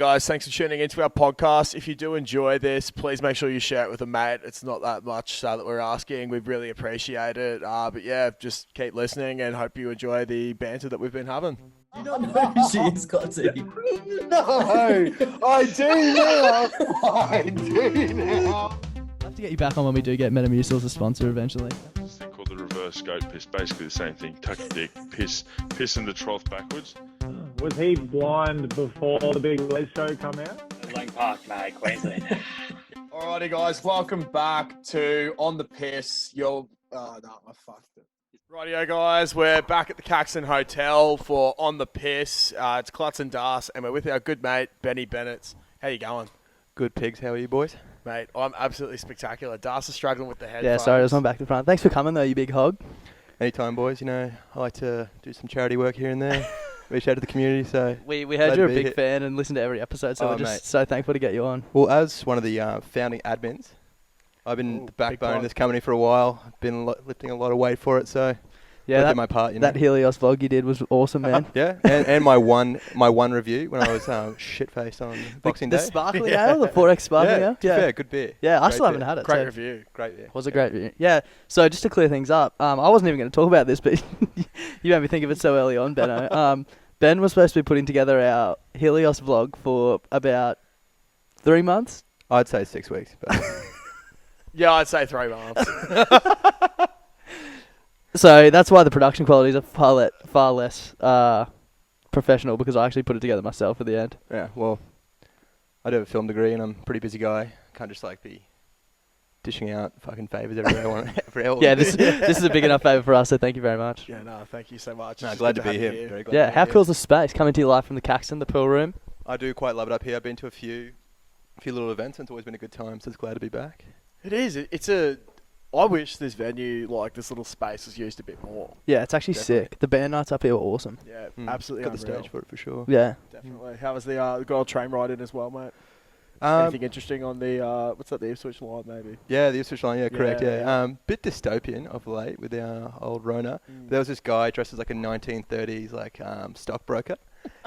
Guys, thanks for tuning into our podcast. If you do enjoy this, please make sure you share it with a mate. It's not that much that we're asking. We really appreciate it. But yeah, just keep listening and hope you enjoy the banter that we've been having. You don't know who she is, Scotty. No, I do now. I do now. I'll have to get you back on when we do get Metamucil as a sponsor eventually. This thing called the reverse goat piss. Basically the same thing. Tuck your dick, piss in the trough backwards. Was he blind before the Big Les show come out? Lang Park, mate, Queensland. Alrighty, guys, welcome back to On the Piss. I fucked it. Rightio, guys, we're back at the Caxton Hotel for On the Piss. It's Klutz and Das, and we're with our good mate, Benny Bennetts. How you going? Good pigs. How are you, boys? Mate, I'm absolutely spectacular. Das is struggling with the headphones. Yeah, sorry, I was on back to front. Thanks for coming though, you big hog. Anytime, boys. You know, I like to do some charity work here and there. Reach out to the community, so... We heard you're a big fan and listen to every episode, so we're just so thankful to get you on. Well, as one of the founding admins, I've been the backbone of this company for a while. I've been lifting a lot of weight for it, so... Yeah, did my part, you know. That Helios vlog you did was awesome, man. Yeah, and my one review when I was shit-faced on Boxing Day. The Sparkling Ale, the 4X Sparkling Ale? Yeah, good beer. Yeah, I Great still haven't beer. had it. Great review. Great beer. Was a great review. Yeah, so just to clear things up, I wasn't even going to talk about this, but you made me think of it so early on, Benno. Ben was supposed to be putting together our Helios vlog for about 3 months. I'd say 6 weeks. But Yeah, I'd say 3 months. So that's why the production qualities are far less professional, because I actually put it together myself at the end. yeah, well, I do have a film degree and I'm a pretty busy guy. Can't just be dishing out fucking favours everywhere. Yeah, this is a big enough favour for us, so thank you very much. Yeah, no, thank you so much. No, It's glad good to be have here. you Very glad Yeah, to be how here. cool's the space? Coming to you live from the Caxton, the pool room. I do quite love it up here. I've been to a few little events and it's always been a good time, so it's glad to be back. It is. I wish this venue, like this little space, was used a bit more. Yeah, it's actually Definitely. sick. The band nights up here were awesome. Yeah, Mm, absolutely got the unreal. stage for it for sure. Yeah. Definitely. How was the good old train ride in as well, mate? Um, Anything interesting on the what's that, the Ipswich line, maybe? yeah, the Ipswich line, yeah, correct, Yeah, yeah. yeah. Bit dystopian of late with our old Rona. There was this guy dressed as like a 1930s stockbroker,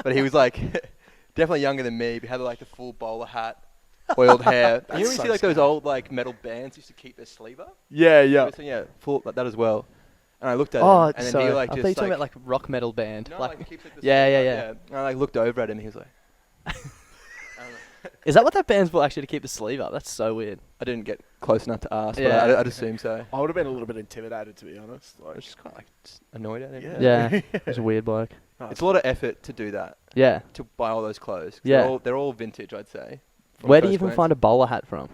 but he was definitely younger than me, but had the full bowler hat, oiled hair. You know when you so see those old metal bands used to keep their sleeve up? Yeah, yeah. Yeah, full like that as well. And I looked at Oh, him, and then sorry. he I thought you were just talking about rock metal band. no, like, he keeps the yeah, sleeve yeah, up, And I looked over at him, and he was like, is that what that band's for, actually, to keep the sleeve up? That's so weird. I didn't get close enough to ask, Yeah. but I'd assume so. I would have been a little bit intimidated, to be honest. I was just kind of just annoyed at him. Yeah, he's a weird bloke. It's a lot of effort to do that, Yeah. to buy all those clothes. 'Cause Yeah. they're all vintage, I'd say. Where do you even find a bowler hat from?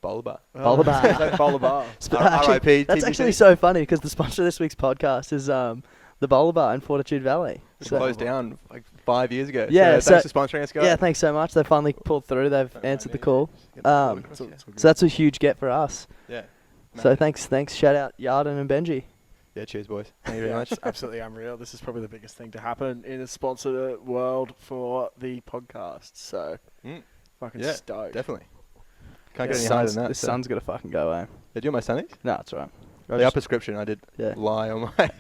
Bowler bar? Bowler bar. Bowler bar. R.I.P. That's TBC. actually so funny, because the sponsor of this week's podcast is the Bowler Bar in Fortitude Valley. It closed down 5 years ago. Yeah, so thanks for sponsoring us, guys. Yeah, thanks so much. They finally pulled through. They've answered the call. Yeah. So that's a huge get for us. Yeah. So thanks. Shout out Yarden and Benji. Yeah, cheers, boys. Thank you very Yeah, much. it's absolutely unreal. This is probably the biggest thing to happen in the sponsor world for the podcast. So, fucking Yeah, stoked. Definitely. Can't get any higher than that. The sun's gonna fucking go away. Did you my sunnies? No, it's alright. The upper prescription, I did Yeah. lie on my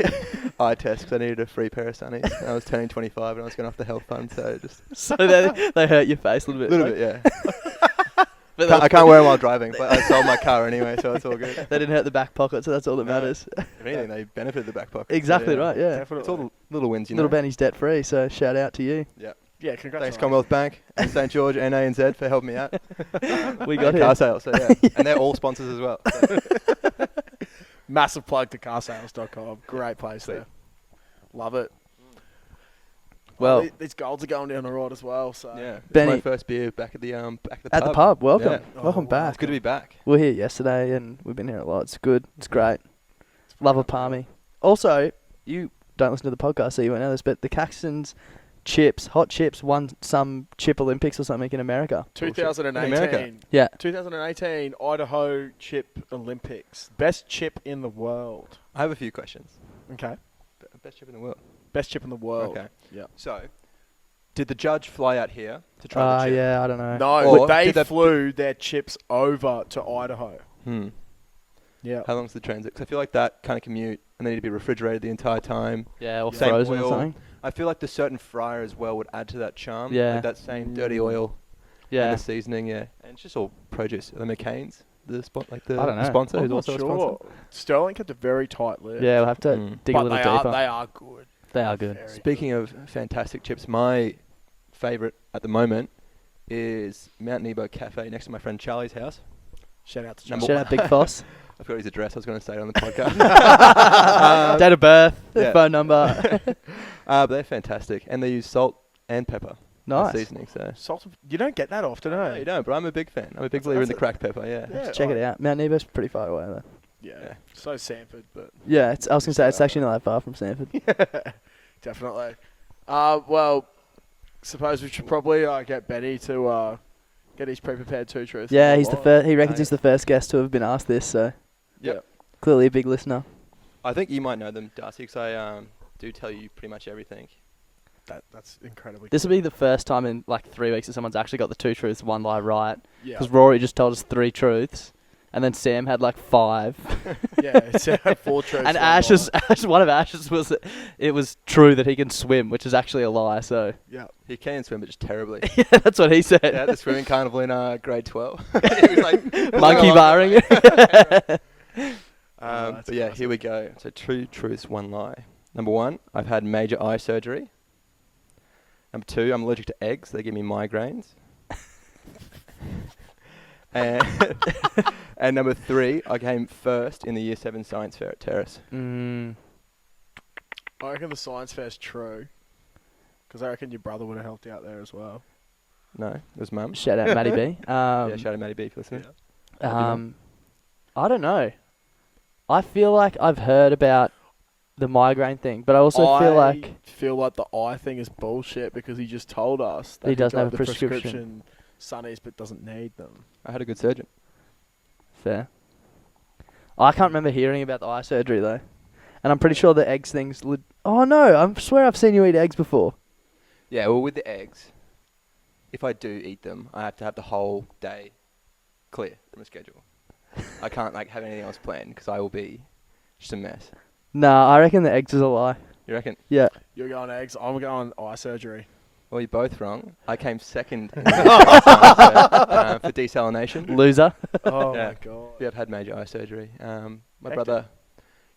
eye test because I needed a free pair of sunnies. I was turning 25 and I was going off the health fund, so just So they hurt your face a little bit. a little bit, yeah. But I can't wear them while driving, but I sold my car anyway, so it's all good. They didn't hurt the back pocket, so that's all that No. matters. If anything, they benefited the back pocket. Exactly So, right. Yeah. Definitely. It's all the little wins, you know. Little Benny's debt free, so shout out to you. Yeah. Yeah, congrats. Thanks, Commonwealth Bank and St. George, NA and Z for helping me out. We got And it. car sales, so yeah. And they're all sponsors as well. So. Massive plug to carsales.com. Great place Sweet. there. Love it. Well, these golds are going down the road as well. So Yeah, it's Benny- my first beer back at the at the pub. Welcome. Yeah. Welcome wow. back. It's good to be back. We were here yesterday and we've been here a lot. It's good. It's great. Love a palmy. Also, you don't listen to the podcast, so you won't know this, but the Caxton's hot chips, won some chip Olympics or something in America. 2018. In America? Yeah. 2018 Idaho Chip Olympics. Best chip in the world. I have a few questions. Okay. Best chip in the world. Best chip in the world. Okay. Yeah. So, did the judge fly out here to try the chip? Yeah, I don't know. No, Or but they did they- flew their chips over to Idaho. Yeah. How long's the transit? 'Cause I feel like that kind of commute, and they need to be refrigerated the entire time. Yeah, or Same frozen oil. or something. I feel like the certain fryer as well would add to that charm. Yeah. Like that same dirty oil. Yeah. And the seasoning, yeah. And it's just all produce. The McCain's, the I don't know. sponsor, I'm who's not also a sure. sponsor. Sterling kept a very tight lid. Yeah, we'll have to dig a but little deeper. they are good. They are good. Very Speaking of fantastic chips, my favourite at the moment is Mount Nebo Cafe next to my friend Charlie's house. Shout out to Number Shout out Big Foss. I forgot his address. I was going to say it on the podcast. Date of birth, yeah. phone number. But they're fantastic, and they use salt and pepper. Nice. as seasoning. So Salt. You don't get that often, no, eh? you don't. But I'm a big fan. I'm a big believer in the cracked pepper. Yeah. Yeah. Check it out. Mount Nebo's pretty far away though. Yeah. So Sanford, but Yeah, I was gonna say it's actually not that far from Stanford. definitely. Well, suppose we should probably get Benny to get his pre-prepared two truths. Yeah, he's the first. He reckons yeah. he's the first guest to have been asked this. So Yep. clearly a big listener. I think you might know them, Darcy, because I do tell you pretty much everything. That's incredibly. This will be the first time in like 3 weeks that someone's actually got the 2 truths, 1 lie right. Yeah. Because Rory just told us 3 truths, and then Sam had like 5. Yeah. It's 4 truths. And one one of Ash's was that it was true that he can swim, which is actually a lie. So lie. Yeah. He can swim, but just terribly. yeah, that's what he said. Yeah, at the swimming carnival in grade 12. He was like Monkey barring it. But that's yeah, classic. here we go. So 2 truths, 1 lie. Number 1, I've had major eye surgery. Number 2, I'm allergic to eggs. They give me migraines. and and number 3, I came first in the Year 7 science fair at Terrace. Mm. I reckon the science fair's true. Because I reckon your brother would have helped out there as well. No, it was Mum. Shout out Matty B. Yeah, shout out Matty B if you're listening. I don't know. I feel like I've heard about the migraine thing, but I also feel like the eye thing is bullshit because he just told us that He doesn't got have a the prescription. sunnies but doesn't need them. I had a good surgeon. fair. I can't remember hearing about the eye surgery though, and I'm pretty sure the eggs things. Oh no, I swear I've seen you eat eggs before. Yeah, well, with the eggs, if I do eat them, I have to have the whole day clear from a schedule. I can't like have anything else planned because I will be just a mess. Nah, I reckon the eggs is a lie. You reckon? Yeah. You're going eggs. I'm going eye surgery. Well, you're both wrong. I came second in the for desalination. Loser. Oh Yeah. my god. Yeah, I've had major eye surgery. My Hectic. brother,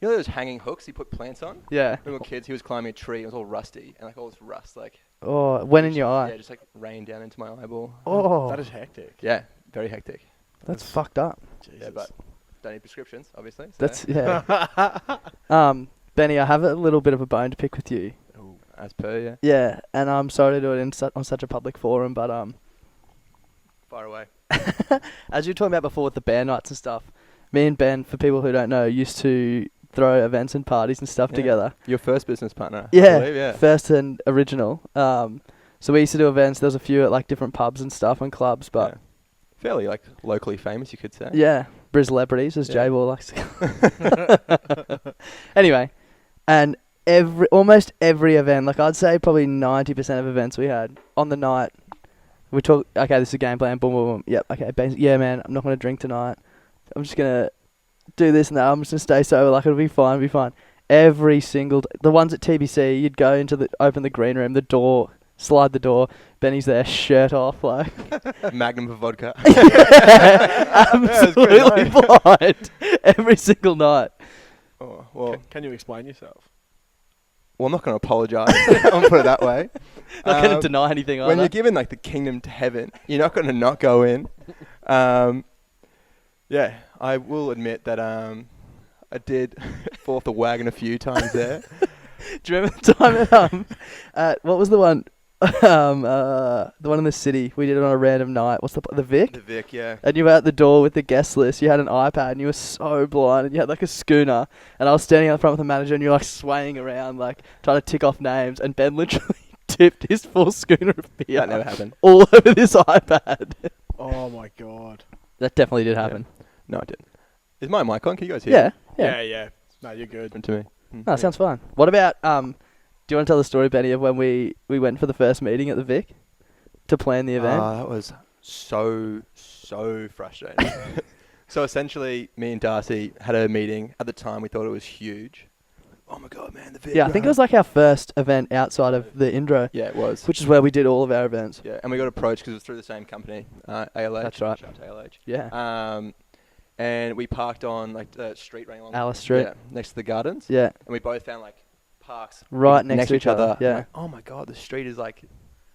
you know those hanging hooks he put plants on? Yeah. When we were kids, he was climbing a tree. It was all rusty and like all this rust, like Oh, went in your eye. yeah, just like rained down into my eyeball. Oh, That is hectic. Yeah, very hectic. that's fucked up. Jesus. Yeah, but don't need prescriptions, obviously. So That's Benny, I have a little bit of a bone to pick with you. as per, yeah. Yeah, and I'm sorry to do it on such a public forum, but Far away. as you were talking about before with the bear nights and stuff, me and Ben, for people who don't know, used to throw events and parties and stuff Yeah. together. Your first business partner. Yeah, I believe, yeah. first and original. So we used to do events. There was a few at like different pubs and stuff and clubs, but Yeah. Fairly like locally famous, you could say. yeah, Briz celebrities, as Yeah. J-Ball likes to call. Anyway, and almost every event, like I'd say probably 90% of events we had on the night, we talk, okay, this is a game plan, boom, boom, boom. Yep, okay, yeah, man, I'm not going to drink tonight. I'm just going to do this and that. I'm just going to stay sober, like it'll be fine. Every single, the ones at TBC, you'd go open the green room, the door, slide the door, Benny's there, shirt off, like. Magnum for vodka. Absolutely blind. Every single night. Oh, well, Can you explain yourself? I'm not going to apologise. I'll put it that way. Not going to deny anything When either. you're given like the kingdom to heaven, you're not going to not go in. Yeah, I will admit that I did fall off the wagon a few times there. Do you remember the time at what was the one? The one in the city. We did it on a random night. What's the Vic? The Vic, yeah. And you were at the door with the guest list. You had an iPad and you were so blind and you had like a schooner. And I was standing out front with the manager and you were like swaying around, like trying to tick off names. And Ben literally tipped his full schooner of beer That never happened. all over this iPad. Oh my god. That definitely did happen. No, I didn't. Is my mic on? Can you guys hear? Yeah. Yeah. No, you're good. Happened to me. No, sounds fine. What about do you want to tell the story, Benny, of when we went for the first meeting at the Vic to plan the event? That was so frustrating. So essentially, me and Darcy had a meeting. At the time, we thought it was huge. oh my god, man, the vid. Yeah, I think it was like our first event outside of the Indro, Yeah, it was. which is where we did all of our events. Yeah, and we got approached because it was through the same company, ALH. That's right. Shout out to ALH. Yeah. And we parked on like the street running along. Alice Street. Yeah, next to the gardens. Yeah. And we both found like parks Right next to each other. I'm Yeah. like, oh my god, the street is like,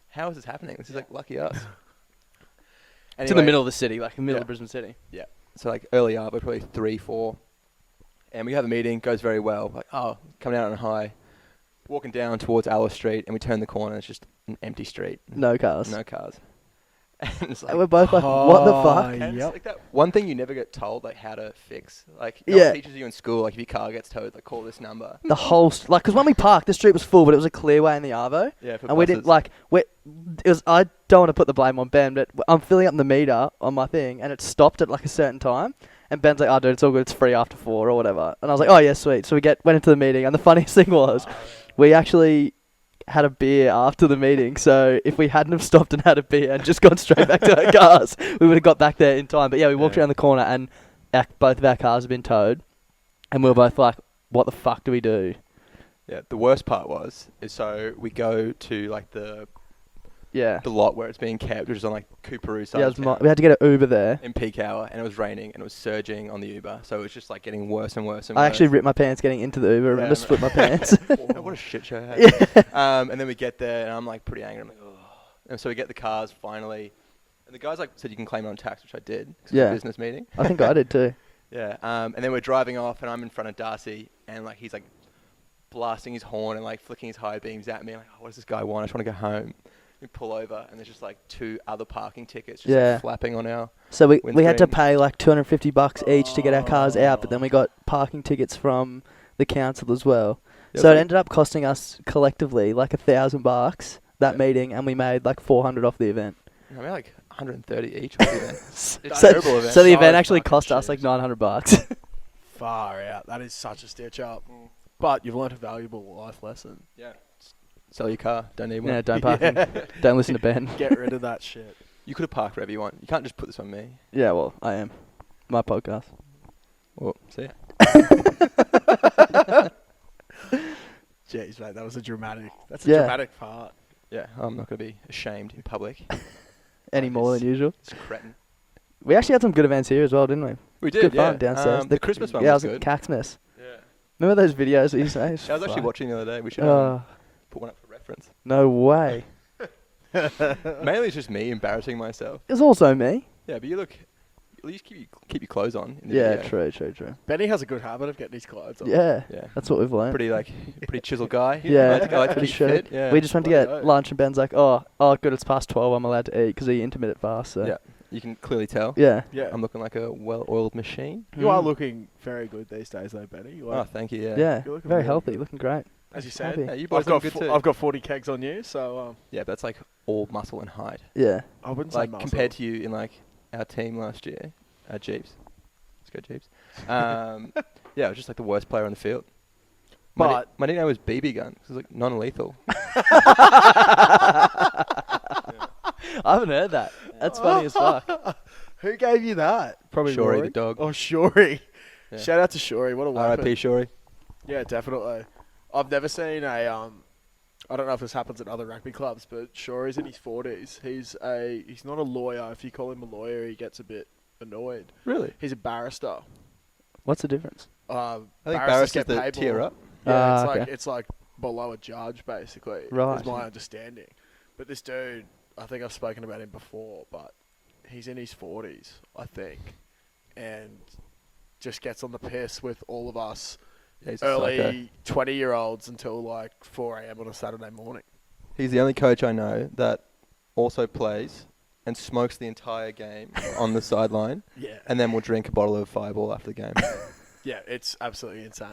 how is this happening? This is like lucky us. It's in the middle of the city, like in the middle of Brisbane City. Yeah. So like early up, we're probably 3, 4, and we have a meeting. Goes very well. Like, oh, coming out on high, walking down towards Alice Street, and we turn the corner. It's just an empty street. No cars. No cars. And it's like, And we're both like, what the fuck? and it's like that one thing you never get told, like how to fix. Like, no Yeah. one teaches you in school, like if your car gets towed, like call this number. The whole, like, because when we parked, the street was full, but it was a clear way in the Arvo. Yeah, for And we didn't, like, I don't want to put the blame on Ben, but I'm filling up the meter on my thing, and it stopped at, like, a certain time. And Ben's like, oh, dude, it's all good, it's free after 4 or whatever. And I was like, oh, yeah, sweet. So we went into the meeting, and the funniest thing was, we actually had a beer after the meeting, so if we hadn't have stopped and had a beer and just gone straight back to our cars, we would have got back there in time. But yeah, we walked around the corner, and both of our cars have been towed, and we were both like, what the fuck do we do? Yeah, the worst part is so we go to like the lot where it's being kept, which is on like Cooperoo side. Yeah, we had to get an Uber there. in peak hour, and it was raining, and it was surging on the Uber, so it was just like getting worse and worse and I worse. actually ripped my pants getting into the Uber. I remember, split my pants. What a shit show. Hey? Yeah. And then we get there, and I'm like pretty angry. I'm like, oh. And so we get the cars finally, and the guys like said you can claim it on tax, which I did. 'Cause it was Yeah. a business meeting. I think I did too. Yeah. And then we're driving off, and I'm in front of Darcy, and like he's like blasting his horn and like flicking his high beams at me. I'm like, oh, what does this guy want? I just want to go home. We pull over, and there's just like 2 other parking tickets just like, flapping on our. So we had to windscreen. pay like $250 each to get our cars out, but then we got parking tickets from the council as well. Yeah, So it like- ended up costing us collectively like $1,000 that meeting, and we made like 400 off the event. I mean, like 130 each. Off the event. It's a So, terrible event. so the So event actually fucking cost us shit. like $900. Far out. That is such a stitch up. But you've learned a valuable life lesson. Yeah. Sell your car. Don't need one. Yeah, don't park. Don't listen to Ben. Get rid of that shit. You could have parked wherever you want. You can't just put this on me. Yeah, well, I am. My podcast. Well, see ya. Jeez, mate, that was a dramatic. That's a Yeah. dramatic part. Yeah, I'm not going to be ashamed in public. Any more than usual. It's a cretin. We actually had some good events here as well, didn't we? We did, Good yeah. fun downstairs. The Christmas one yeah, was I was good. at Caxmas. Yeah. Remember those videos that you say? I was actually watching the other day. We should put one up for reference. No way. Mainly it's just me embarrassing myself. It's also me. Yeah, but you look... At least keep your clothes on in the Yeah, video. true. Benny has a good habit of getting his clothes on. Yeah, Yeah. that's what we've learned. Pretty chiseled guy. Yeah, I like to pretty keep shredded. fit. Yeah. We just went to Bloody get oath. lunch, and Ben's like, oh, good, it's past 12, I'm allowed to eat, because he intermittent fast, so. Yeah. You can clearly tell. Yeah. Yeah. I'm looking like a well-oiled machine. You are Mm. looking very good these days, though, Benny. You Oh, are, thank you. Yeah. Yeah, You're looking very really healthy, good. looking great. as you Happy. said. Yeah, you boys I've got look good too. I've got 40 kegs on you, so Yeah, but that's like all muscle and height. Yeah. I wouldn't Like say muscle. compared to you in like our team last year, Jeeps. Let's go Jeeps. Yeah, I was just like the worst player on the field. But my nickname was BB Gun because it was like non-lethal. I haven't heard that. That's funny as fuck. who gave you that? Probably Shorey Rory. the dog. Oh, Shorey. Yeah. Shout out to Shorey. What a weapon. R.I.P. Shorey. Yeah, definitely. I've never seen a I don't know if this happens at other rugby clubs, but Shorey's in his 40s. He's not a lawyer. If you call him a lawyer, he gets a bit annoyed. Really? He's a barrister. What's the difference? I think barristers that tier up. Yeah, Okay. it's like below a judge, basically. Right. Is my understanding. But this dude, I think I've spoken about him before, but he's in his 40s, I think, and just gets on the piss with all of us Yeah, he's a psycho. early 20-year-olds until like 4 a.m. on a Saturday morning. He's the only coach I know that also plays and smokes the entire game on the sideline Yeah. and then will drink a bottle of Fireball after the game. Yeah, it's absolutely insane.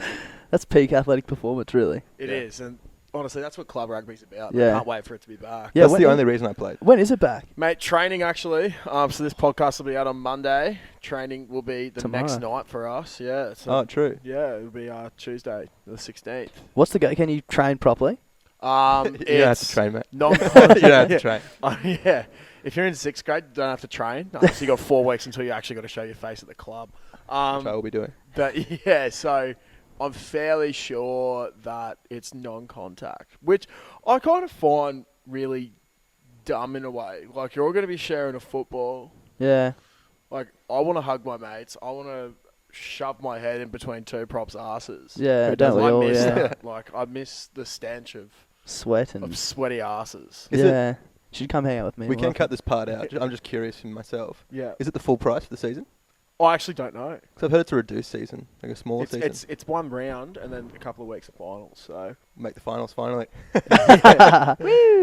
That's peak athletic performance, really. It Yeah. is, and honestly, that's what club rugby's about. Yeah. I can't wait for it to be back. Yeah, That's when- the only reason I played. When is it back? Mate, training actually. So this podcast will be out on Monday. Training will be the next Tomorrow. night for us. Yeah. So Oh, true. yeah, it'll be Tuesday, the 16th. What's the go? Can you train properly? You don't have to It's train, mate. non. You don't have to train. Yeah. If you're in 6th grade, you don't have to train. So you got 4 weeks until you actually got to show your face at the club. Which I will be doing. But yeah, so I'm fairly sure that it's non-contact, which I kind of find really dumb in a way. Like, you're all going to be sharing a football. Yeah. Like, I want to hug my mates. I want to shove my head in between two props' asses. Yeah, Who don't we doesn't? all, I miss yeah. that. Like, I miss the stench of Sweat and... sweaty asses. Is it- yeah. Should come hang out with me. We more can often. cut this part out. I'm just curious for myself. Yeah. Is it the full price for the season? I actually don't know. Because I've heard it's a reduced season, like a smaller season. It's one round and then a couple of weeks of finals. So Make the finals finally.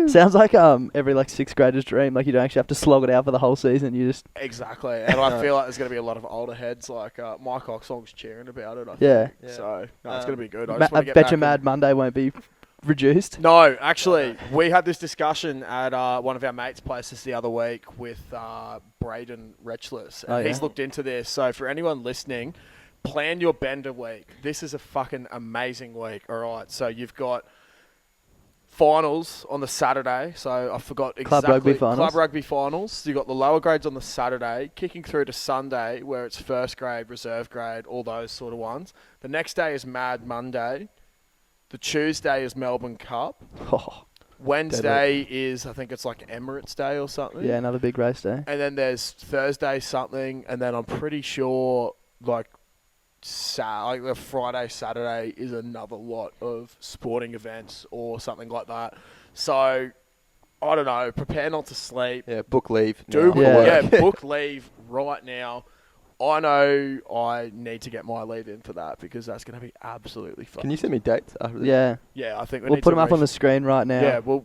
Sounds like every like sixth grader's dream. Like you don't actually have to slog it out for the whole season. You just exactly, and I feel like there's going to be a lot of older heads like Mike Oxlong's cheering about it. I Yeah. think. So no, it's going to be good. I just wanna get bet back you and- Mad Monday won't be reduced. No, actually, we had this discussion at one of our mates' places the other week with Braden Retchless. And Oh, yeah? he's looked into this. So for anyone listening, plan your bender week. This is a fucking amazing week. All right. So you've got finals on the Saturday. So I forgot exactly. Club rugby finals. Club rugby finals. You've got the lower grades on the Saturday, kicking through to Sunday, where it's first grade, reserve grade, all those sort of ones. The next day is Mad Monday. The Tuesday is Melbourne Cup. Oh, Wednesday is, I think it's like Emirates Day or something. yeah, another big race day. And then there's Thursday something, and then I'm pretty sure like the Friday, Saturday is another lot of sporting events or something like that. So I don't know. Prepare not to sleep. Yeah, book leave. Do now. Yeah. book leave right now. I know I need to get my leave in for that because that's going to be absolutely fun. Can you send me dates after this? Yeah, Yeah, I think we we'll need put to them up on the screen right now. Yeah, we'll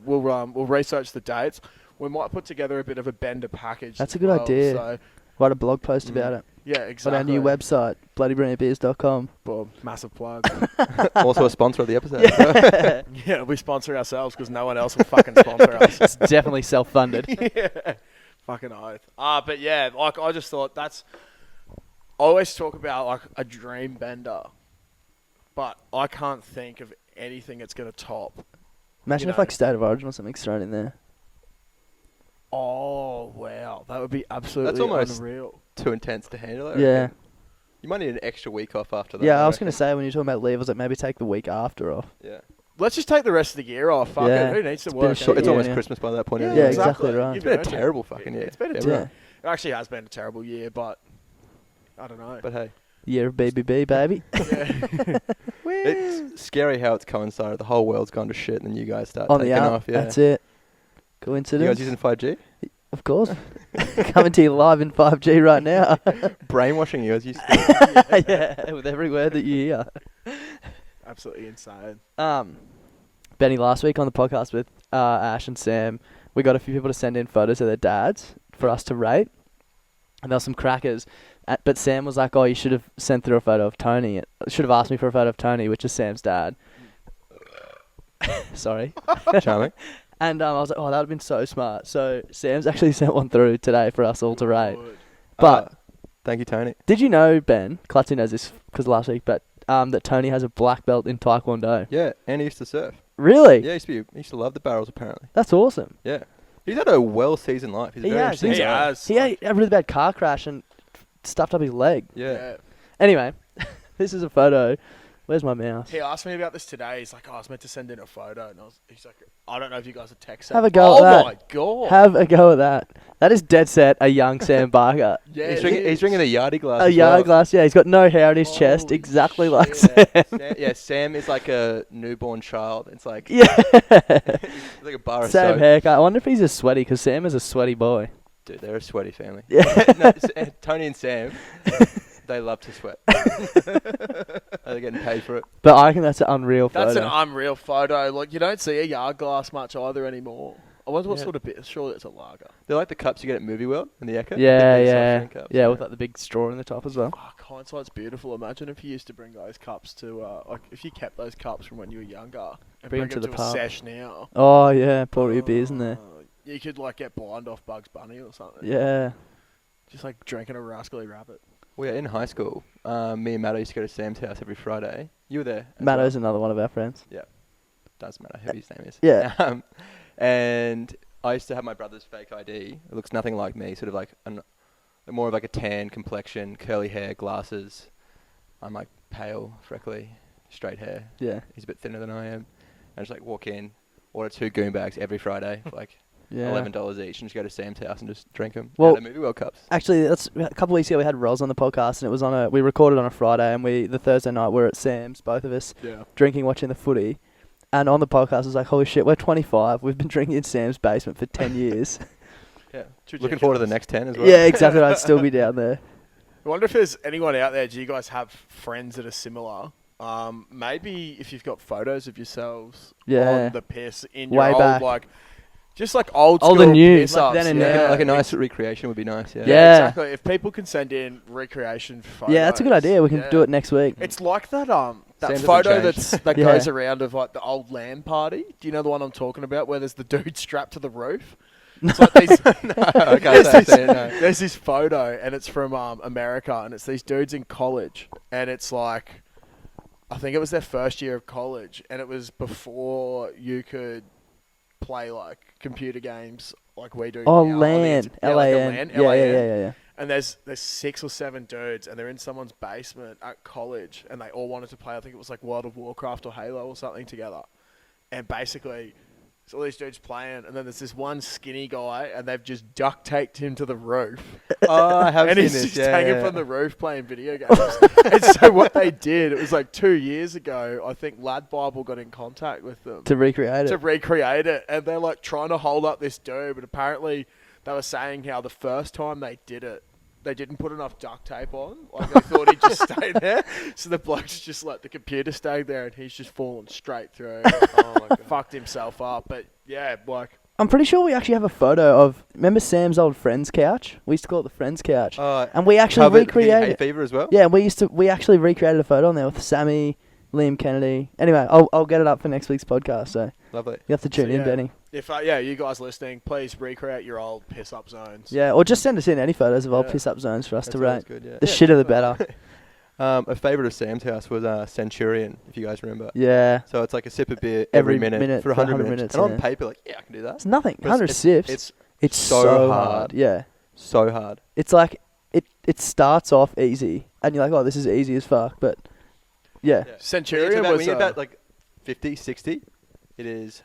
research the dates. We might put together a bit of a bender package. That's as a good well, idea. So Write a blog post about it yeah, on exactly. our new website, bloodybrilliantbeers.com. Boom, massive plug. Also a sponsor of the episode. Yeah, we sponsor ourselves because no one else will fucking sponsor us. It's definitely self-funded. Yeah, fucking oath. But yeah, like I just thought that's. I always talk about like a dream bender, but I can't think of anything that's going to top. Imagine You if know. like State of Origin or something's thrown in there. Oh wow, that would be absolutely almost- unreal. Too intense to handle it. Yeah. You might need an extra week off after that. Yeah, I was going to say when you're talking about leave, I was like maybe take the week after off. Yeah. Let's just take the rest of the year off. Fuck Yeah. it. Who needs to It's been a work? shit So it's Yeah, almost yeah. Christmas by that point. Yeah, isn't it? Yeah, exactly right. You've It's been a earned it. terrible fucking year. It's been a Yeah. terrible. It actually has been a terrible year, but I don't know. But hey, Year of BBB, baby. Yeah. it's scary how it's coincided. The whole world's gone to shit, and then you guys start On taking the up. off. Yeah. That's it. You Coincidence? guys using 5G? Of course. Coming to you live in 5G right now. Brainwashing you as you speak. Yeah, with every word that you hear. Absolutely insane. Benny, last week on the podcast with Ash and Sam, we got a few people to send in photos of their dads for us to rate. And there were some crackers. But Sam was like, oh, you should have sent through a photo of Tony. Should have asked me for a photo of Tony, which is Sam's dad. Sorry. Charming. And I was like, oh, that would have been so smart. So Sam's actually sent one through today for us all to rate. Good. But Thank you, Tony. did you know, Ben, Klutzy knows this because last week, but that Tony has a black belt in Taekwondo? Yeah, and he used to surf. Really? Yeah, he used to love the barrels, apparently. That's awesome. Yeah. He's had a well-seasoned life. He's He very has, interesting He guy. has. He had a really bad car crash and stuffed up his leg. Yeah. Anyway, this is a photo. Where's my mouse? He asked me about this today. He's like, oh, I was meant to send in a photo. And he's like, I don't know if you guys are texting. Have a go oh at that. my God. Have a go at that. That is dead set a young Sam Barker. yeah, He's it drinking, is. he's drinking a yardie glass. A as yard well. glass, yeah. He's got no hair on his chest, Holy exactly like shit. Sam. Sam is like a newborn child. It's like Yeah. it's like a bar of Same soap. haircut. I wonder if he's a sweaty, because Sam is a sweaty boy. Dude, they're a sweaty family. Yeah. No, Tony and Sam, they love to sweat. They're getting paid for it. But I think that's an unreal That's photo. an unreal photo. Like, you don't see a yard glass much either anymore. I wonder what Yeah. sort of bit. Surely it's a lager. They're like the cups you get at Movie World in the Echo. Yeah, The big soft yeah. drink cups. Yeah, with like the big straw in the top as well. Fuck, hindsight's beautiful. Imagine if you used to bring those cups to, like, if you kept those cups from when you were younger and Bring bring them to them the to a pub. sesh now. Oh, yeah. Pour your beers in there. You could, like, get blind off Bugs Bunny or something. Yeah. Just, like, drinking a rascally rabbit. Well, yeah, in high school, me and Matto used to go to Sam's house every Friday. You were there. as Matto's well. another one of our friends. Doesn't matter who his name is. Yeah. And I used to have my brother's fake ID. It looks nothing like me. Sort of like more of like a tan complexion, curly hair, glasses. I'm like pale, freckly, straight hair. Yeah. He's a bit thinner than I am. And just like walk in, order 2 goon bags every Friday for like Yeah. $11 each, and just go to Sam's house and just drink them. Well- At the movie World Cups. Actually, that's a couple of weeks ago. We had Roz on the podcast, and it was we recorded on a Friday, and the Thursday night we were at Sam's, both of us, Yeah. drinking, watching the footy. And on the podcast, it was like, holy shit, we're 25. We've been drinking in Sam's basement for 10 years. Yeah. It's Looking forward to the ridiculous. next 10 as well. Yeah, exactly. I'd still be down there. I wonder if there's anyone out there. Do you guys have friends that are similar? Maybe if you've got photos of yourselves Yeah. on the piss in Way your back. old just like old Old school and new, piss like ups. then and yeah. now. Like a nice recreation would be nice. Yeah. Yeah. Exactly. If people can send in recreation photos. Yeah, that's a good idea. We can yeah. do it next week. It's like that Sam doesn't photo change. that Yeah. goes around of like the old LAN party. Do you know the one I'm talking about where there's the dude strapped to the roof? It's like these, there's this photo and it's from America and it's these dudes in college and it's like I think it was their first year of college and it was before you could play like computer games like we do. Oh, now on the LAN. yeah, like a LAN. LAN, Yeah, LAN. yeah. And there's 6 or 7 dudes, and they're in someone's basement at college, and they all wanted to play. I think it was like World of Warcraft or Halo or something together. And basically, it's all these dudes playing, and then there's this one skinny guy, and they've just duct taped him to the roof, Oh, I have and seen he's this. just Yeah, hanging yeah. from the roof playing video games. And so what they did, it was like 2 years ago. I think Lad Bible got in contact with them To recreate to it. recreate it, and they're like trying to hold up this dude, but apparently they were saying how the first time they did it, they didn't put enough duct tape on. Like they thought he'd just stay there, so the bloke's just like the computer stayed there, and he's just fallen straight through. Oh my God. Fucked himself up, but yeah, like I'm pretty sure we actually have a photo of. Remember Sam's old friend's couch? We used to call it the friend's couch, and we actually Covered in recreated hay it. fever as well. Yeah, we actually recreated a photo on there with Sammy, Liam Kennedy. Anyway, I'll get it up for next week's podcast. So Lovely. you have to tune So, in, yeah. Benny. if you guys listening, please recreate your old piss up zones. Yeah, or just send us in any photos of old Yeah. piss up zones for us That's to always rate. good, yeah. The shitter the better. A favourite of Sam's house was Centurion, if you guys remember. Yeah, So it's like a sip of beer Every every minute minute for for 100 100 minutes. minutes, And on yeah. paper, like, yeah, I can do that. it's nothing. But 100 sips. It's so so hard. hard. Yeah, so hard. it's like it starts off easy, and you're like, oh, this is easy as fuck. But yeah, Centurion when was you're about like 50, 60, it is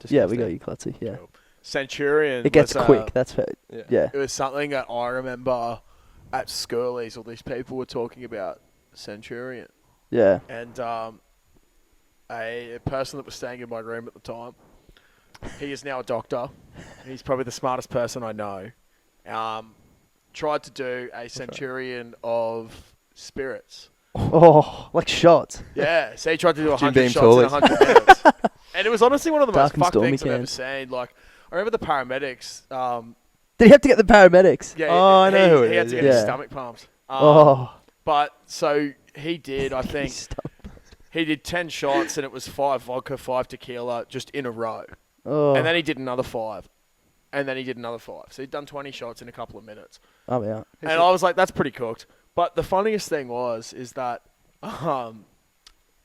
yeah, we got you, Klutzy. Yeah, Centurion. it gets was, quick. That's fair. Yeah. Yeah. It was something that I remember at Skirlies. All these people were talking about Centurion. Yeah. And a person that was staying in my room at the time, he is now a doctor. He's probably the smartest person I know. Tried to do a centurion of spirits. Oh, like shots. Yeah, so he tried to do Jim 100 Beam shots in Toolies. 100 minutes. And it was honestly one of the Dark most and fucked stormy things I've ever cans. seen. Like, I remember the paramedics. Did he have to get the paramedics? Yeah, Oh, I know who it he had is, to get yeah. his stomach pumped. Oh. But so he did, I think, he did 10 shots and it was 5 vodka, 5 tequila, just in a row. Oh. And then he did another 5. And then he did another 5. So he'd done 20 shots in a couple of minutes. I'm out. And I was like, that's pretty cooked. But the funniest thing is that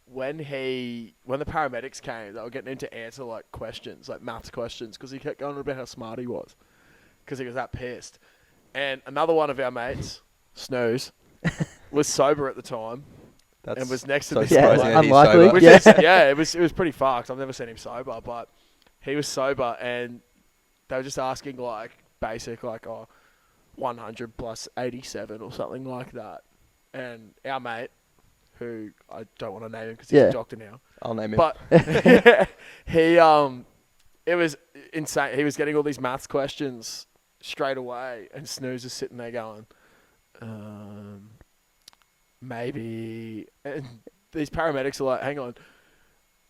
when the paramedics came, they were getting him to answer like questions, like maths questions, because he kept going on about how smart he was, because he was that pissed. And another one of our mates, Snooze, was sober at the time. That's And was next to so this Yeah, surprising bloke. that he's unlikely. sober. Which Yeah. is, yeah, it was pretty fucked. I've never seen him sober, but he was sober, and they were just asking like basic 100 plus 87 or something like that. And our mate, who I don't want to name him because he's Yeah. a doctor now, I'll name him. but he it was insane. He was getting all these maths questions straight away, and Snooze is sitting there going, maybe. And these paramedics are like, hang on,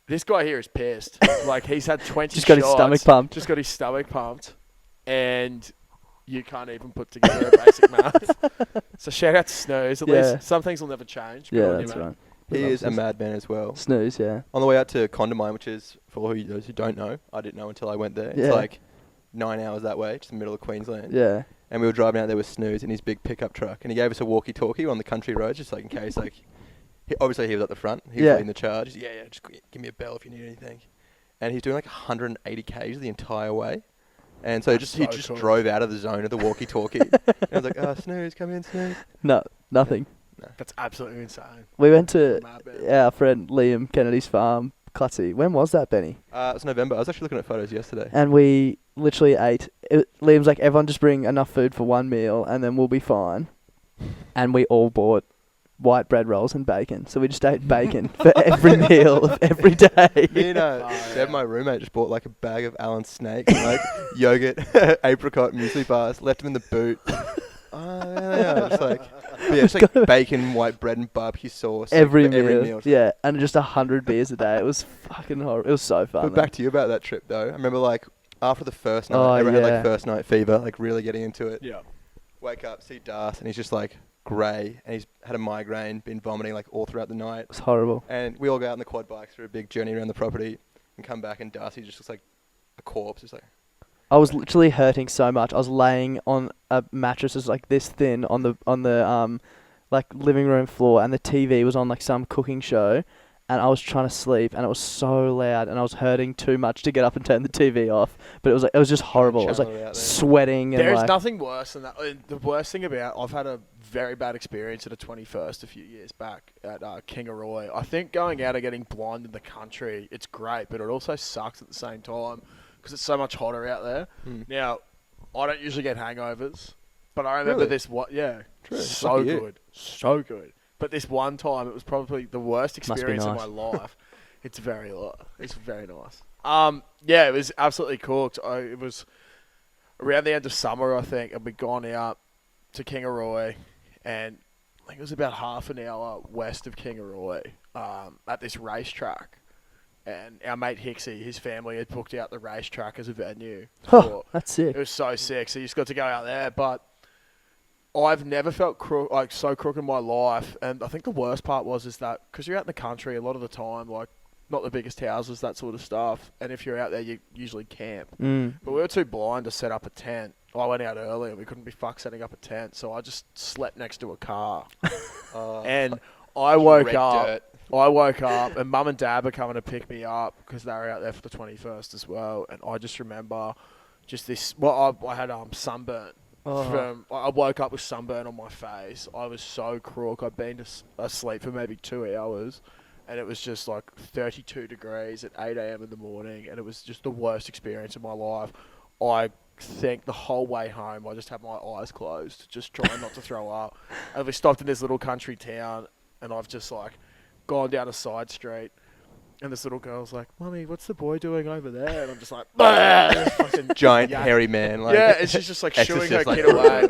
this guy here is pissed. Like, he's had 20 Just got his shots, stomach pumped. Just got his stomach pumped, and you can't even put together a basic math. So shout out to Snooze. At Yeah. least some things will never change. Good Yeah, on you, that's mate. right. he is a madman as well. Snooze, yeah. On the way out to Condamine, which is, for those who don't know, I didn't know until I went there. Yeah. It's like 9 hours that way, just in the middle of Queensland. Yeah. And we were driving out there with Snooze in his big pickup truck. And he gave us a walkie-talkie on the country roads, just like in case, like, obviously he was at the front. He was Yeah. leading the charge. He's, yeah, just give me a bell if you need anything. And he's doing like 180 k's the entire way. And so he just cool. drove out of the zone of the walkie-talkie. And I was like, Snooze, come in, Snooze. No, nothing. That's absolutely insane. We went to Mad man. our friend Liam Kennedy's farm, Clutzy. When was that, Benny? It's November. I was actually looking at photos yesterday. And we literally ate. Liam's like, everyone just bring enough food for one meal and then we'll be fine. And we all bought white bread rolls and bacon. So we just ate bacon for every meal of every day. Me and Seb, my roommate, just bought like a bag of Alan Snake, and, like yogurt, apricot, muesli bars, left them in the boot. Just like, but yeah, just like bacon, white bread, and barbecue sauce. Every like, meal. every meal. Yeah, and just 100 beers a day. It was fucking horrible. It was so fun. But back to you about that trip, though. I remember like after the first night, Oh, everyone had yeah. like first night fever, like really getting into it. Yeah. Wake up, see Das, and he's just like grey, and he's had a migraine, been vomiting like all throughout the night. It was horrible. And we all go out on the quad bikes for a big journey around the property, and come back, and Darcy just looks like a corpse. Just like, I was literally hurting so much. I was laying on a mattress that's like this thin on the like living room floor, and the TV was on like some cooking show, and I was trying to sleep, and it was so loud, and I was hurting too much to get up and turn the TV off. But it was just horrible. It was channel it out like there. sweating and There's like nothing worse than that. The worst thing about I've had a very bad experience at a 21st a few years back at Kingaroy. I think going out and getting blind in the country, it's great, but it also sucks at the same time because it's so much hotter out there. Now, I don't usually get hangovers, but I remember Really? this. True. So Lucky you. good, so good. But this one time, it was probably the worst Must be experience of nice. my life. It's very nice. Yeah, it was absolutely cooked. It was around the end of summer, I think, and we'd gone out to Kingaroy, and I think it was about half an hour west of Kingaroy at this racetrack. And our mate Hicksy, his family had booked out the racetrack as a venue. oh, that's It sick. was so sick. So you just got to go out there. But I've never felt so crook in my life. And I think the worst part is that because you're out in the country a lot of the time, like not the biggest houses, that sort of stuff. And if you're out there, you usually camp. Mm. But we were too blind to set up a tent. I went out early and we couldn't be fucked setting up a tent. So I just slept next to a car. And I woke red up. dirt. I woke up and Mum and Dad were coming to pick me up because they were out there for the 21st as well. And I just remember just this. Well, I had sunburn. I woke up with sunburn on my face. I was so crook. I'd been asleep for maybe 2 hours, and it was just like 32 degrees at 8 a.m. in the morning, and it was just the worst experience of my life. I think the whole way home, I just had my eyes closed, just trying not to throw up. And we stopped in this little country town, and I've just like gone down a side street. And this little girl's like, "Mummy, what's the boy doing over there?" And I'm just like, just fucking Giant yank- hairy man. Like, yeah, and she's just like shooing her Exorcist, like- kid away.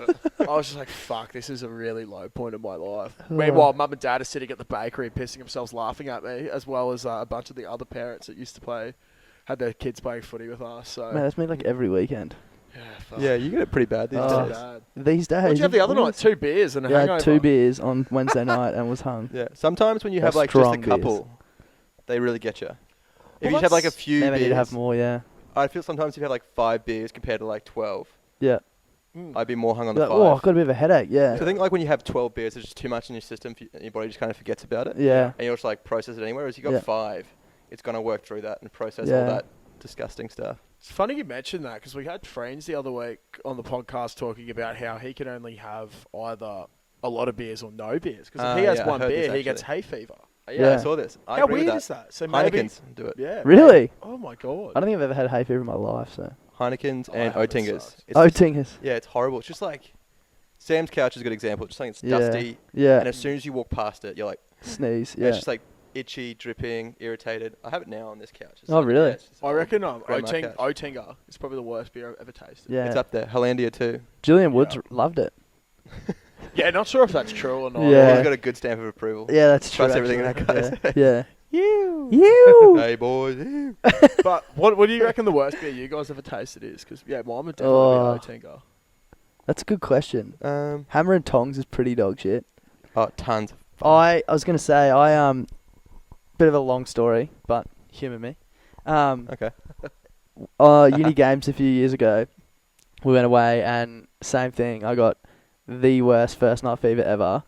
I was just like, fuck, this is a really low point in my life. Meanwhile, Mum and Dad are sitting at the bakery pissing themselves laughing at me, as well as a bunch of the other parents that used to had their kids playing footy with us. So Man, that's me like every weekend. yeah, fuck. Yeah, you get it pretty bad these Oh. days. Bad. These days. What'd you have the other night? 2 beers and a Yeah, I hangover. had 2 beers on Wednesday night and was hung. Yeah, sometimes when you They're have like just a strong beers. couple, they really get you. If Well, you have like a that's- few Maybe I beers, need to have more, yeah. I feel sometimes if you have like 5 beers compared to like 12, Yeah. I'd be more hung on Be the like, 5. oh, I've got a bit of a headache, yeah. So I think like when you have 12 beers, there's just too much in your system, and your body just kind of forgets about it. Yeah. And you'll just like process it anyway. Whereas you got Yeah. 5, it's gonna work through that and process Yeah. all that disgusting stuff. It's funny you mentioned that because we had friends the other week on the podcast talking about how he can only have either a lot of beers or no beers. Because if he has yeah, I one heard this beer, he gets actually. hay fever. Yeah, Yeah. I saw this. I How agree with weird is that? So maybe, Heineken's do it. yeah. Really? Oh my god. I don't think I've ever had hay fever in my life, so. Heineken's Oh, and I haven't, Oettingers. sucks. It's Oh, just- Tingus. yeah, it's horrible. It's just like Sam's couch is a good example. Just something that's Yeah. dusty, Yeah. and as soon as you walk past it, you're like, Sneeze, yeah. yeah. It's just like itchy, dripping, irritated. I have it now on this couch. It's Oh, like- really? yeah, it's just I old reckon grandma couch. Oettinger is probably the worst beer I've ever tasted. Yeah. It's up there. Hollandia too. Julian Woods Yeah. loved it. Yeah, not sure if that's true or not. Yeah. He's got a good stamp of approval. Yeah, that's true. Trust everything that guy actually. says. Yeah. You. You! Hey boys. ew. But what do you reckon the worst beer you guys ever tasted is? Because yeah, mine would definitely Oh. be Oettinger. That's a good question. Um, Hammer and Tongs is pretty dog shit. oh, tons of fun. I was gonna say bit of a long story, but humour me. Okay. Uni games a few years ago, we went away and same thing. I got the worst first night fever ever.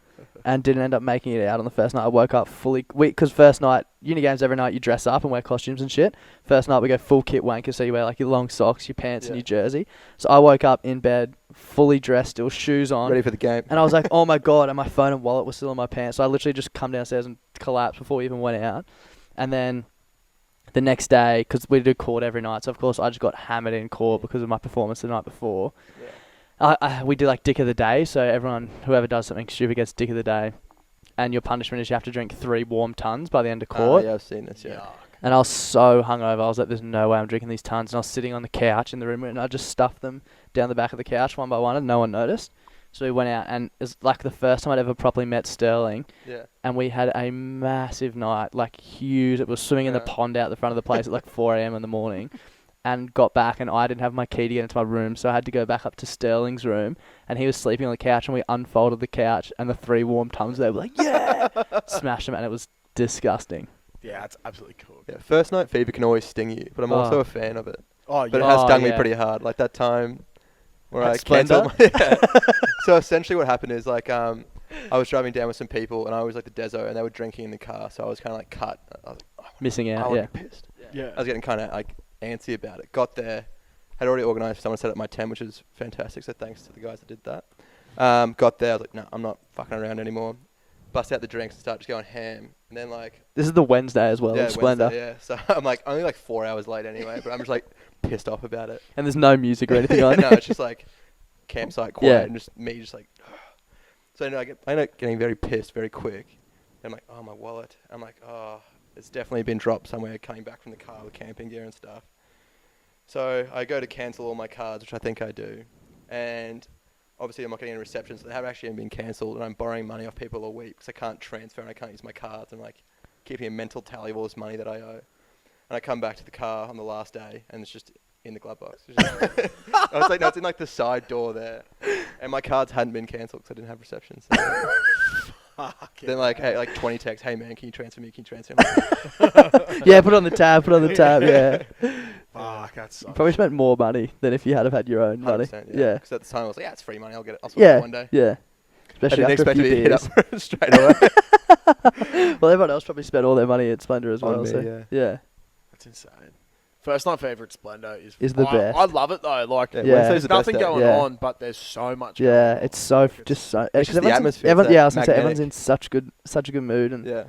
and didn't end up making it out on the first night. I woke up fully... Because first night, uni games every night, you dress up and wear costumes and shit. First night, we go full kit wanker, so you wear like your long socks, your pants, and your jersey. So I woke up in bed, fully dressed, still shoes on. Ready for the game. And I was like, oh my God, and my phone and wallet were still in my pants. So I literally just come downstairs and collapsed before we even went out. And then the next day, because we do court every night, so of course I just got hammered in court because of my performance the night before. We do like dick of the day, so whoever does something stupid gets dick of the day. And your punishment is you have to drink 3 warm tons by the end of court. Yeah, I've seen this, yeah. And I was so hungover, I was like, there's no way I'm drinking these tons. And I was sitting on the couch in the room, and I just stuffed them down the back of the couch one by one, and no one noticed. So we went out, and it was like the first time I'd ever properly met Sterling. Yeah. And we had a massive night, like huge. It was swimming in the pond out the front of the place at like 4 a.m. in the morning. And got back, and I didn't have my key to get into my room, so I had to go back up to Sterling's room, and he was sleeping on the couch, and we unfolded the couch, and the 3 warm tums there were like, yeah! Smashed them, and it was disgusting. Yeah, it's absolutely cool. Yeah, first night fever can always sting you, but I'm also a fan of it. Oh, But yeah. it has stung me pretty hard. Like that time where At I Splendor? cancelled So essentially what happened is like I was driving down with some people, and I was like the deso, and they were drinking in the car, so I was kind of like cut. I was like, Missing I out, want yeah. to be pissed. Yeah. I was getting kind of like antsy about it. Got there, had already organised for someone to set up my tent, which is fantastic, so thanks to the guys that did that. Got there, I was like, no, I'm not fucking around anymore. Bust out the drinks and start just going ham. And then like... This is the Wednesday as well, yeah, in Splendor. Wednesday, yeah. So I'm like only like 4 hours late anyway, but I'm just like pissed off about it. And there's no music or anything on. No, it's just like campsite quiet Yeah. and just me just like... So I end up getting very pissed very quick. And I'm like, oh, my wallet. I'm like, oh, it's definitely been dropped somewhere coming back from the car with camping gear and stuff. So I go to cancel all my cards, which I think I do. And obviously I'm not getting any reception, so they have actually been cancelled, and I'm borrowing money off people all week because I can't transfer and I can't use my cards. I'm like keeping a mental tally of all this money that I owe. And I come back to the car on the last day, and it's just in the glove box. I was like, no, it's in like the side door there. And my cards hadn't been cancelled because I didn't have reception. So then like, hey, like 20 texts, hey man, can you transfer me? Can you transfer me? Yeah, put it on the tab, yeah. Fuck, that sucks. You probably spent more money than if you had have had your own money. 100%, Yeah. Because at the time I was like, yeah, it's free money. I'll get it. I'll sort it one day. Yeah. I Especially didn't after expect a to few be hit beers. up straight away. Well, everyone else probably spent all their money at Splendor as On well. me, So yeah. That's insane. First night favourite Splendor Is the best. I love it though. Like, Yeah, Yeah. Wednesday's there's the best nothing day. going Yeah. on, but there's so much. Yeah, going on. it's so Like, just so. It's just the everyone's- atmosphere, everyone- it's yeah, I that was gonna say everyone's magnetic. in such a good mood, and Yeah.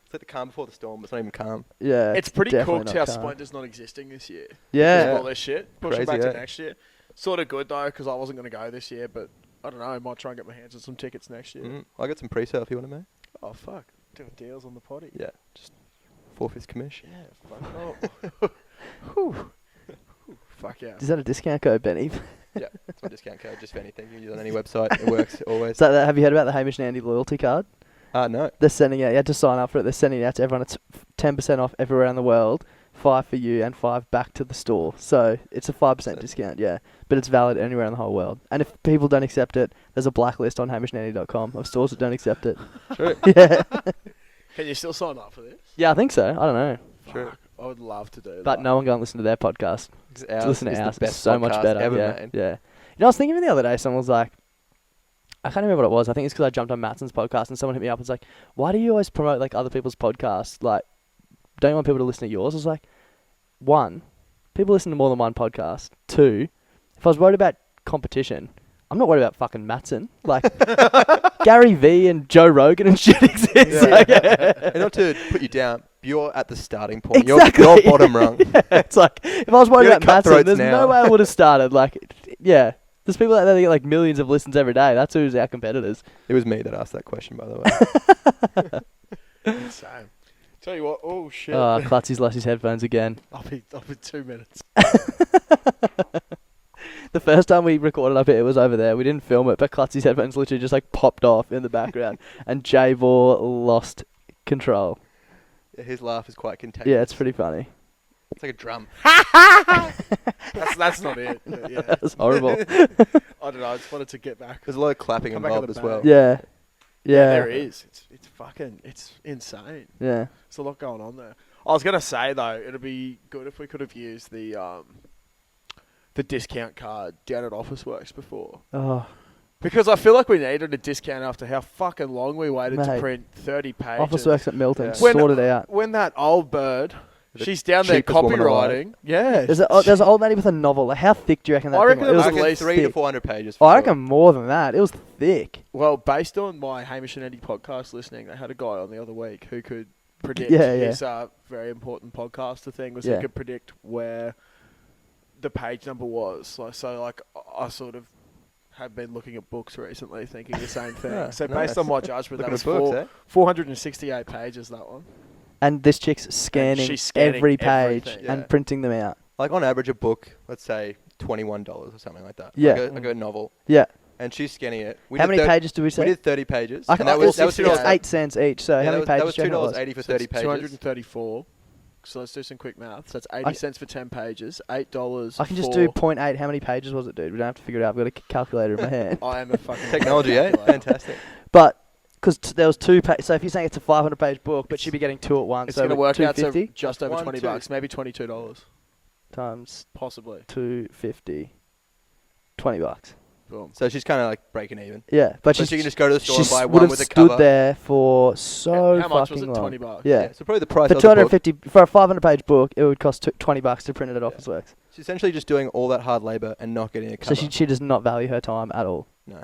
It's like the calm before the storm, but it's not even calm. yeah, It's pretty definitely cooked not how calm. Splendor's not existing this year. Yeah, Because of all this shit. Pushing Crazy, back yeah. to next year. Sort of good though, because I wasn't going to go this year, but I don't know. I might try and get my hands on some tickets next year. I got some pre-sale if you want to, mate. Oh fuck, doing deals on the potty. Yeah, just 4/5 commission. Yeah, fuck. Oh. Fuck yeah. is that a discount code, Benny? Yeah, it's my discount code, just for anything. You can use it on any website. It works always. So have you heard about the Hamish and Andy loyalty card? No. They're sending out. You had to sign up for it. They're sending it out to everyone. It's 10% off everywhere around the world. 5 for you and 5 back to the store. So it's a 5% discount, yeah. But it's valid anywhere in the whole world. And if people don't accept it, there's a blacklist on hamishandandy.com of stores that don't accept it. True. Yeah. Can you still sign up for this? Yeah, I think so. I don't know. True. Fuck, I would love to do that. But no one go and listen to their podcast. Ours To listen to is ours. the It's best so much podcast better. ever, yeah. man. Yeah. You know, I was thinking the other day, someone was like, I can't remember what it was. I think it's because I jumped on Mattson's podcast and someone hit me up and was like, why do you always promote like other people's podcasts? Like, don't you want people to listen to yours? I was like, 1, people listen to more than one podcast. 2, if I was worried about competition, I'm not worried about fucking Mattson. Like, Gary V and Joe Rogan and shit exist. Yeah. Like, And not to put you down, you're at the starting point. Exactly. You're bottom rung. it's like, if I was worried You're about Mattson, cutthroats there's now. no way I would have started. Like, yeah. There's people out there that get like millions of listens every day. That's who's our competitors. It was me that asked that question, by the way. Insane. Tell you what. Oh shit. Klutzy's lost his headphones again. I'll be 2 minutes. The first time we recorded up it was over there. We didn't film it, but Klutzy's headphones literally just like popped off in the background, and Jay Vore lost control. Yeah, his laugh is quite contagious. Yeah, it's pretty funny. It's like a drum. That's not it. Yeah. That was horrible. I don't know. I just wanted to get back. There's a lot of clapping Come back in involved the as well. bag. Yeah. Yeah. There is. It's insane. Yeah. There's a lot going on there. I was gonna say though, it'd be good if we could have used the discount card down at Officeworks before. Oh. Because I feel like we needed a discount after how fucking long we waited to Mate. print 30 pages. Officeworks at Milton Yeah. sorted out. When that old bird, The she's down there cheapest woman alive. copywriting. Yeah. There's an old lady with a novel. Like, how thick do you reckon that I thing reckon was? it It was was at least 300 to thick. 400 pages. Oh, For I sure. reckon more than that. It was thick. Well, based on my Hamish and Andy podcast listening, they had a guy on the other week who could predict Yeah, yeah. his very important podcaster thing was Yeah. he could predict where the page number was. Like, I sort of have been looking at books recently thinking the same thing. Yeah, So nice. based on my judgment, that Looking was at books, eh? 468 pages, that one. And this chick's scanning, she's scanning every page everything, yeah. and printing them out. Like on average, a book, let's say $21 or something like that. Yeah. Like a novel. Yeah. And she's scanning it. How many pages did we We say? did 30 pages. I and can, that was it's $2. 8 cents each. So Yeah, how many that pages was do you reckon it was? $2.80 for So 30 it's pages. 234. So let's do some quick math. So that's 80 cents for 10 pages. $8 I can just for- do 0.8. How many pages was it, dude? We don't have to figure it out. I've got a calculator in my hand. I am a fucking Technology, eh? Fantastic. But because there was 2 pages, so if you're saying it's a 500-page book, but she'd be getting 2 at once, It's so going to work out to 250 just over One, $20, two. maybe $22, times possibly. 250, $20. Boom. So she's kind of like breaking even. Yeah, but So she's, she can just go to the store and she buy would one have with a stood cover. there for so How much was fucking it? long. $20. Yeah. So probably the price For of the book. 250 for a 500-page book, it would cost $20 to print it at Yeah. Officeworks. She's essentially just doing all that hard labor and not getting a So cover. she does not value her time at all. No.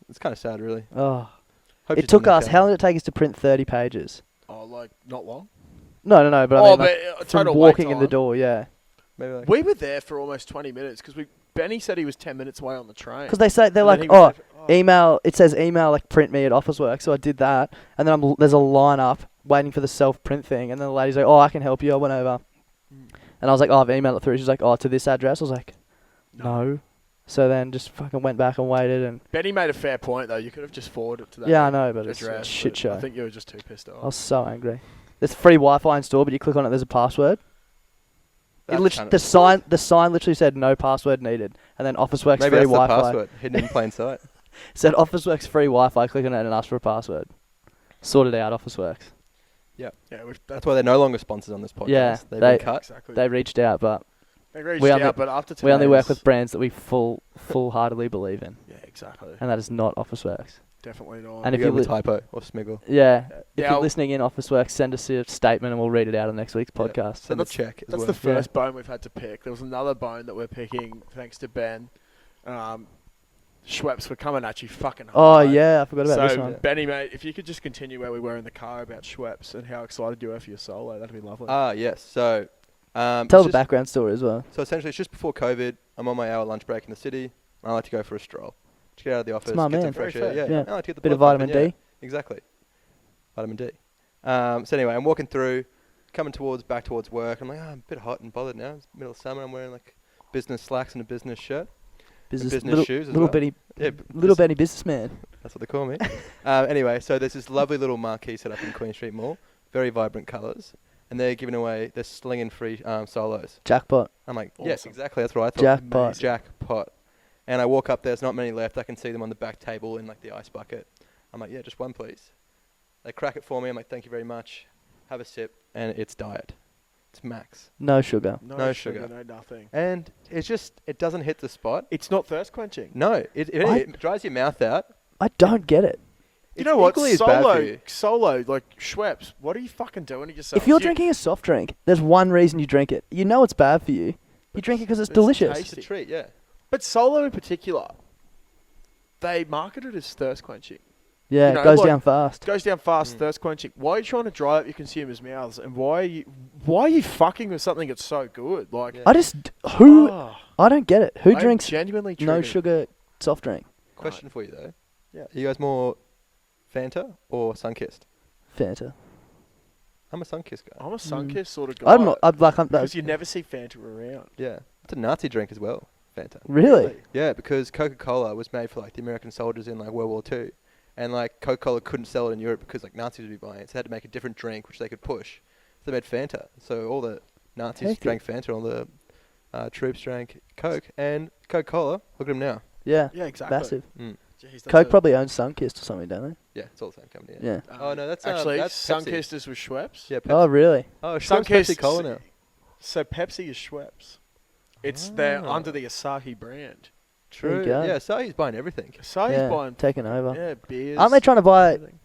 It's kind of sad, really. Oh, Hope it she's took doing us. okay. How long did it take us to print 30 pages? Oh, like, not long? No. But I mean, like, from total walking wait in the time. door, yeah. Maybe like We were there for almost 20 minutes because Benny said he was 10 minutes away on the train. Because they're And then like, he was oh, there for- email. It says email, like print me at Officeworks. So I did that, and then there's a line up waiting for the self print thing, and then the lady's like, oh, I can help you. I went over, and I was like, oh, I've emailed it through. She's like, oh, to this address. I was like, no. So then just fucking went back and waited, and Benny made a fair point, though. You could have just forwarded to that yeah, I know, but it's a address. shit but show. I think you were just too pissed off. I was so angry. There's free Wi-Fi in store, but you click on it, there's a password. that's The sign literally said no password needed, and then Officeworks maybe free that's the Wi-Fi. password hidden in plain sight. Said Officeworks free Wi-Fi. Click on it and ask for a password. Sorted out Officeworks. Yeah, That's why they're no longer sponsors on this podcast. Yeah, They've they- been cut. exactly. They reached out, but They reached we out, only- but after we only work today's- with brands that we full-heartedly believe in, Yeah, exactly. and that is not Officeworks. Definitely not. And If if you you have a typo or smiggle, Yeah, if Yeah, you're listening in Officeworks, send us a statement and we'll read it out on next week's Yeah. podcast. send a check as That's well. the first bone we've had to pick. There was another bone that we're picking thanks to Ben. Schweppes were coming at you fucking Oh hard. yeah, I forgot about this So, one. Benny, mate, if you could just continue where we were in the car about Schweppes and how excited you were for your solo, that'd be lovely. Yes. So Tell it's the just- background story as well. So essentially, it's just before COVID. I'm on my hour lunch break in the city. I like to go for a stroll. Just get out of the office, my get man. some fresh Very air. fair. Yeah, Yeah. I like to get the Bit of blood vitamin pumping, yeah. D. Exactly. Vitamin D. So anyway, I'm walking through, coming back towards work. I'm like, I'm a bit hot and bothered now. It's middle of summer. I'm wearing like business slacks and a business shirt. business little, shoes as little well. Benny, Yeah, little Benny businessman. That's what they call me. Anyway, so there's this lovely little marquee set up in Queen Street Mall. Very vibrant colours. And they're giving away, they're slinging free solos. Jackpot. I'm like, yes, Awesome. exactly. That's what I thought. Jackpot. Jackpot. And I walk up, there's not many left. I can see them on the back table in like the ice bucket. I'm like, yeah, just one, please. They crack it for me. I'm like, thank you very much. Have a sip. And it's diet. It's max. No sugar. No sugar. No nothing. And it's just, it doesn't hit the spot. It's not thirst quenching. No, it dries your mouth out. I don't get it. You It's know what? equally as bad for you. Solo, like Schweppes. What are you fucking doing to yourself? If you're drinking a soft drink, there's one reason you drink it. You know it's bad for you. You drink it because it's delicious. tasty. It's a treat, yeah. But Solo in particular, they market it as thirst quenching. Yeah, You know, it goes like- down fast. It goes down fast, thirst quenching. Why are you trying to dry up your consumers' mouths? And why are you fucking with something that's so good? Like, Yeah. I don't get it. Who I'm drinks genuinely no triggered. sugar soft drink? Question for you, though. Yeah. Are you guys more Fanta or Sunkissed? Fanta. I'm a Sunkissed guy. I'm a Sunkist sort of guy. I'm not. I'm because you never see Fanta around. Yeah. It's a Nazi drink as well, Fanta. really. Yeah, because Coca-Cola was made for like the American soldiers in like World War II. And like Coca-Cola couldn't sell it in Europe because like Nazis would be buying it. So they had to make a different drink which they could push. So they made Fanta. So all the Nazis Hectic. drank Fanta, all the troops drank Coke. And Coca-Cola, look at them now. Yeah. Yeah, exactly. Massive. Mm. Jeez, that's Coke a- probably owns Sunkist or something, don't Yeah, it's all the same company. they? Yeah. Oh, no, that's actually that's Pepsi. Sunkist is with Schweppes. Yeah, Pepsi. Oh, really? Oh, Schweppes Pepsi Cola now. So Pepsi is Schweppes. It's they're Ah. under the Asahi brand. True. you go. Yeah, so he's buying everything. So he's Yeah, buying taking over. beers. Aren't they trying to buy everything.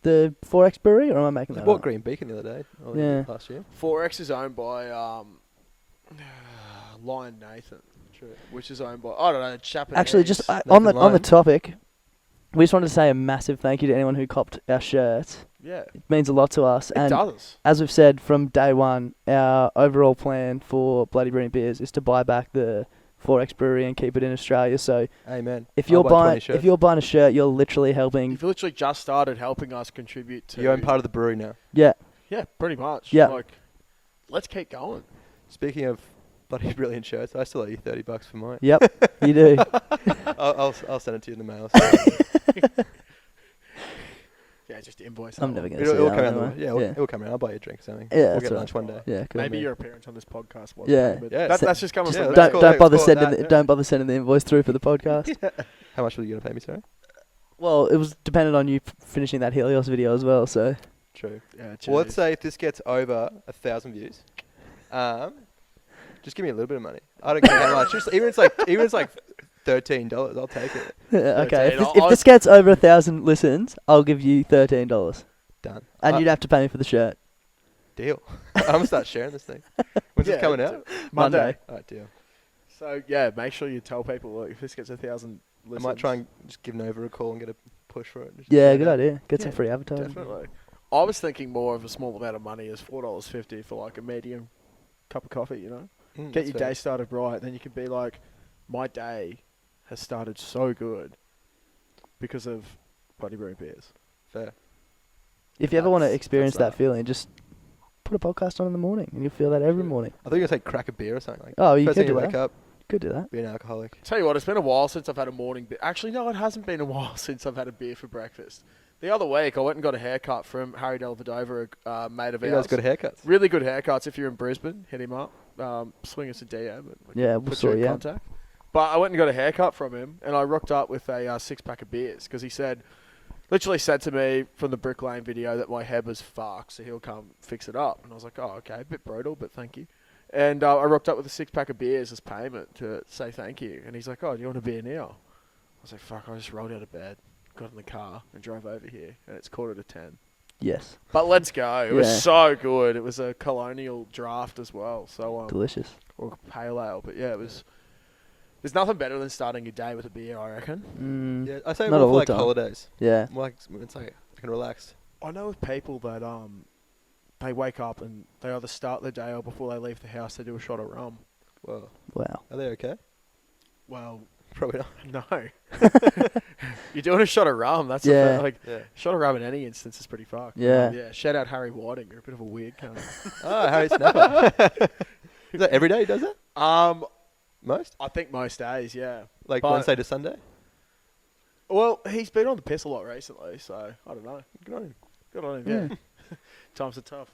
the 4X brewery, or am I making They that bought up? Green Beacon the other day. Yeah. Last year. 4X is owned by Lion Nathan, which is owned by I don't know Japanese. Actually, just on Nathan the Lyon. topic, we just wanted to say a massive thank you to anyone who copped our shirts. yeah, It means a lot to us. it And does. as we've said from day one, our overall plan for Bloody Brilliant Beers is to buy back the 4X brewery and keep it in Australia. So Amen. if I'll you're buy 20 buying shirts. if you're buying a shirt, you're literally helping. You've literally just started helping us contribute to. You own part of the brewery now. Yeah, Yeah, pretty much. Yeah. Like, let's keep going. Speaking of bloody brilliant shirts, I still owe you $30 for mine. yep, you do. I'll send it to you in the mail. So Yeah, just invoice. I'm that never one. gonna see it'll that come one around. anyway. Yeah, Yeah. it'll come around. I'll buy you a drink or something. Yeah, we'll that's get right. lunch one day. Yeah, cool. Maybe man. your appearance on this podcast was. Yeah. Yeah. That's just coming Yeah, from that's me. cool. Don't bother Let's call it sending that. don't bother sending the invoice through for the podcast. How much were you gonna pay me, sorry? Well, it was dependent on you finishing that Helios video as well. So True. Yeah, Well, let's cheers. say if this gets over 1,000 views, just give me a little bit of money. I don't care how much. Just even it's like $13. I'll take it. okay, $13. if this gets over 1,000 listens, I'll give you $13, Done. and you'd have to pay me for the shirt. Deal. I'm gonna start sharing this thing. When's Yeah, it coming out? Monday. Alright, deal. So yeah, make sure you tell people look, if this gets 1,000 listens. I might try and just give Nova a call and get a push for it. Just Yeah, get good it. idea. Get some Yeah, free advertising. Definitely. I was thinking more of a small amount of money as $4.50 for like a medium cup of coffee. You know, Mm, get that's your fair. day started right. Then you can be like, my day has started so good because of Bloody Brilliant Beers. Fair. If you ever want to That's- experience that's that feeling, just put a podcast on in the morning, and you'll feel that every morning. I thought you were gonna say crack a beer or something like. Oh, you First could thing do you wake that. up, Could do that. be an alcoholic. Tell you what, it's been a while since I've had a morning beer. Actually, no, it hasn't been a while since I've had a beer for breakfast. The other week, I went and got a haircut from Harry Delvedova, a mate of You ours. guys got haircuts. Really good haircuts. If you're in Brisbane, hit him up. Swing us a DM. And we can Yeah, we'll put sort you in you out. contact. But I went and got a haircut from him, and I rocked up with a 6-pack of beers because he literally said to me from the Brick Lane video that my head was fucked, so he'll come fix it up. And I was like, oh, okay, a bit brutal, but thank you. And I rocked up with a 6-pack of beers as payment to say thank you. And he's like, oh, do you want a beer now? I was like, fuck, I just rolled out of bed, got in the car, and drove over here, and it's 9:45. Yes, But let's go. It Yeah. was so good. It was a colonial draft as well. So delicious. or pale ale. But yeah, it was. There's nothing better than starting your day with a beer, I reckon. Mm, Yeah, I say Not more all for the like time. holidays. yeah. More like it's like I can relax. I know of people that they wake up and they either start their day or before they leave the house they do a shot of rum. Whoa, Wow. are they okay? Well, Probably not. no. You're doing a shot of rum. That's Yeah. like Yeah. shot of rum in any instance is pretty fucked. Yeah. Yeah. Shout out Harry Whiting. You're a bit of a weird cunt. Oh, Harry Snapper. Is that every day he does that? Most? I think most days, yeah. Like But- Wednesday to Sunday? Well, he's been on the piss a lot recently, so I don't know. Good on him. Good on him, yeah. Times are tough.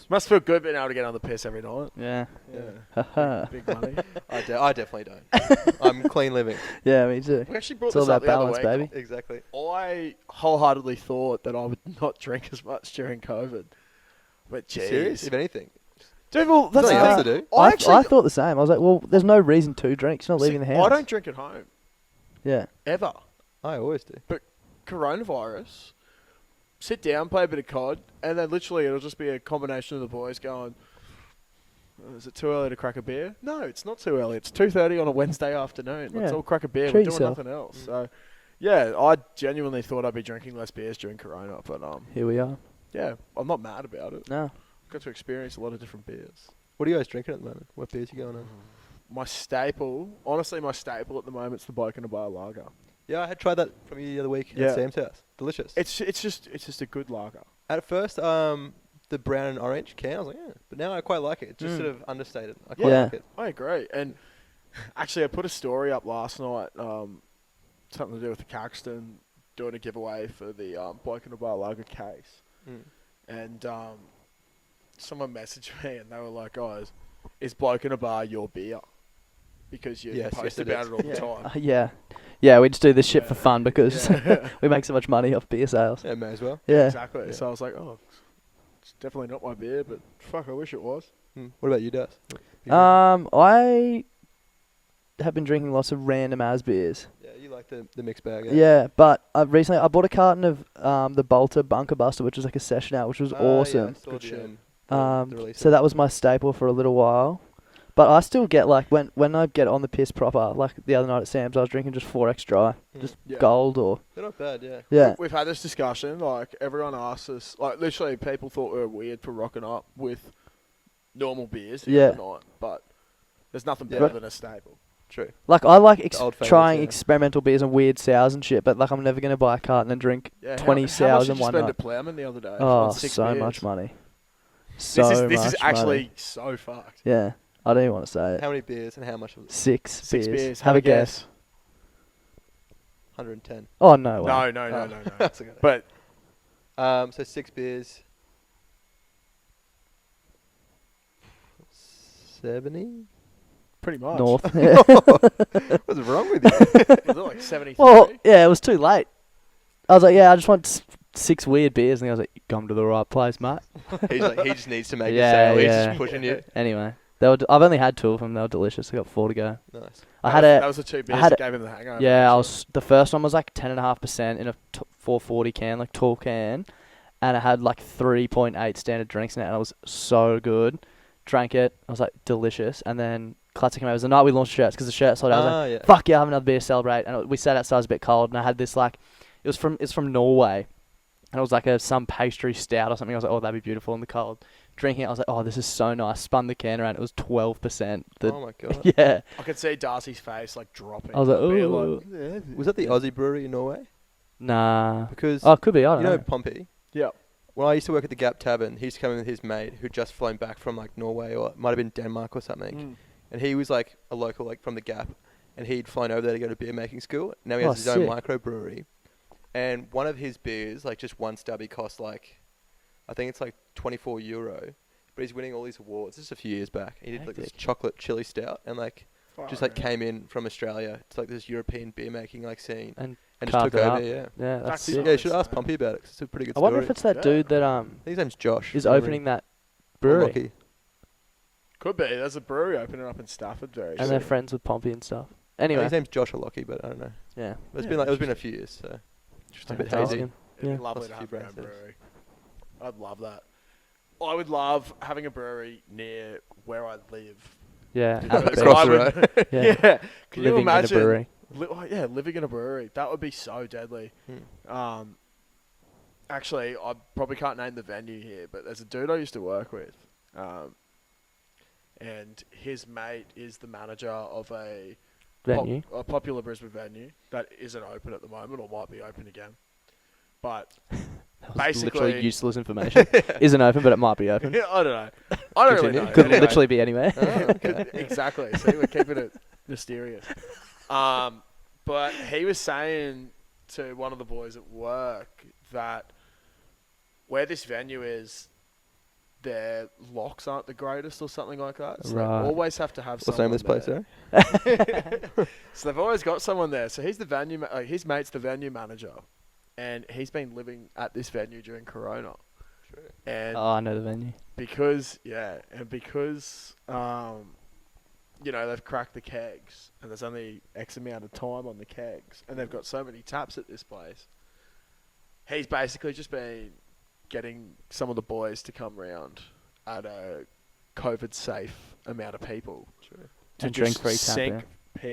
Must feel good being able to get on the piss every night. Yeah. Yeah. Haha. Big money. I definitely don't. I'm clean living. Yeah, me too. We actually brought It's all this up about the other balance, week. baby. Exactly. I wholeheartedly thought that I would not drink as much during COVID. But jeez. Serious? If anything. Dude, well, that's Nothing the else thing. to do. I actually I thought the same. I was like, well, there's no reason to drink. It's not leaving the house. I don't drink at home. Yeah. Ever. I always do. Coronavirus, sit down, play a bit of COD, and then literally it'll just be a combination of the boys going, is it too early to crack a beer? No, it's not too early. It's 2:30 on a Wednesday afternoon. Let's Yeah. all crack a beer. Treat We're doing yourself. nothing else. So, yeah, I genuinely thought I'd be drinking less beers during Corona, but Here we are. yeah, I'm not mad about it. No. Got to experience a lot of different beers. What are you guys drinking at the moment? What beers you going on? My staple at the moment is the Bloke in a Bar Lager. Yeah, I had tried that from you the other week Yeah. at Sam's house. Delicious. It's just a good lager. At first, the brown and orange can, I was like, yeah. But now I quite like it. It's just Mm. sort of understated. I quite Yeah. like it. I agree. And actually, I put a story up last night, something to do with the Caxton, doing a giveaway for the Bloke in a Bar Lager case. Mm. And someone messaged me and they were like, guys, is Bloke in a Bar your beer? Because you Yes, post yes, it about is. it all the Yeah. time. Yeah. Yeah, we just do this shit for Yeah. fun because Yeah. we make so much money off beer sales. Yeah, may as well. Yeah. Exactly. Yeah. So I was like, oh, it's definitely not my beer, but fuck, I wish it was. Mm. What about you, Das? I have been drinking lots of random as beers. Yeah, you like the mixed bag. Yeah, but recently I bought a carton of the Bolter Bunker Buster, which was like a session out, which was awesome. Yeah, Good shit. the release So of that was my staple for a little while. But I still get like when I get on the piss proper, like the other night at Sam's, I was drinking just 4X dry, just Yeah. gold or They're not bad, yeah. yeah. We've had this discussion. Like everyone asks us, like literally, people thought we were weird for rocking up with normal beers the Yeah. other night, but there's nothing better Yeah. than a staple. True. Like I like old favourites, trying yeah. experimental beers and weird sours and shit, but like I'm never gonna buy a carton and drink Yeah, 20 how sours much in did you one spend night. at Plowman the other day? Oh, on 6 so beers? much money. This So is much actually money. so fucked. Yeah, I don't even want to say it. How many beers and how much was it? 6 6 beers. Have a guess. 110. Oh no way. No. That's okay. But So 6 beers. 70? pretty much. North. What's wrong with you? Was it like 73? Well, yeah, it was too late. I was like, yeah, I just want 6 weird beers, and I was like, you come to the right place, mate. He's like, he just needs to make Yeah, a sale. He's yeah. just pushing you. Anyway, I've only had 2 of them. They were delicious. I got 4 to go. Nice. that was the 2 beers had that gave him the hangover. Yeah, actually. the first one was like 10.5% in a 440 can, like tall can, and it had like 3.8 standard drinks in it, and it was so good. Drank it, I was like delicious, and then Clutzer came over. It was the night we launched shirts because the shirt sold out. I was like, Yeah. fuck yeah, I'll have another beer, celebrate. And we sat outside, it was a bit cold, and I had this like, it's from Norway, and it was like some pastry stout or something. I was like, oh, that'd be beautiful in the cold. Drinking it, I was like, oh, this is so nice. Spun the can around, it was 12%. Oh my god. Yeah, I could see Darcy's face like dropping. I was like, That beer, ooh. Was that the Aussie brewery in Norway? Nah. Because Oh, it could be. I you don't know know. Pompey? Yeah. When I used to work at the Gap Tavern, he used to come in with his mate who'd just flown back from like Norway or it might have been Denmark or something. Mm. And he was like a local like from the Gap and he'd flown over there to go to beer making school. Now he has his own sick. microbrewery. And one of his beers, like just one stubby cost like I think it's like €24. But he's winning all these awards. This is a few years back. He did like this Hectic. chocolate chili stout and like just like Far out. came in from Australia to like this European beer making like scene And just carved took it over, up. yeah. Yeah, that's That's sick. sick. Yeah, you should Nice, ask man. Pompey about it 'cause it's a pretty good I story. wonder if it's that Yeah. dude that I think his name's Josh. is Remember opening him? that Or brewery, Lockie. Could be. There's a brewery opening up in Stafford very and soon. they're friends with Pompey and stuff. I think Anyway, his name's Josh or Lockie, but I don't know. yeah. It's Yeah, been like it's been a few years, so just a bit Thanks, hazy. asking. It'd Yeah. be lovely Lost to a have few your own brain cells. brewery. I'd love that. I would love having a brewery near where I live. Yeah, Because at the Across I the beach. would- road. yeah. Can you Living imagine? in a brewery. Living in a brewery. That would be so deadly. Actually, I probably can't name the venue here, but there's a dude I used to work with. And his mate is the manager of a Venue. a popular Brisbane venue that isn't open at the moment or might be open again. But That was basically- literally useless information. Isn't open, but it might be open. I don't know. I don't really Continue. know. Could Anyway. literally be anywhere. Exactly. See, we're keeping it mysterious. But he was saying to one of the boys at work that where this venue is, their locks aren't the greatest or something like that. So Right. they always have to have What's the name someone of this place, there. sorry? So they've always got someone there. So he's the venue. His mate's the venue manager, and he's been living at this venue during Corona. And Oh, I know the venue. because they've cracked the kegs and there's only X amount of time on the kegs and they've got so many taps at this place, he's basically just been getting some of the boys to come round at a COVID safe amount of people to And drink just free tap, sink yeah.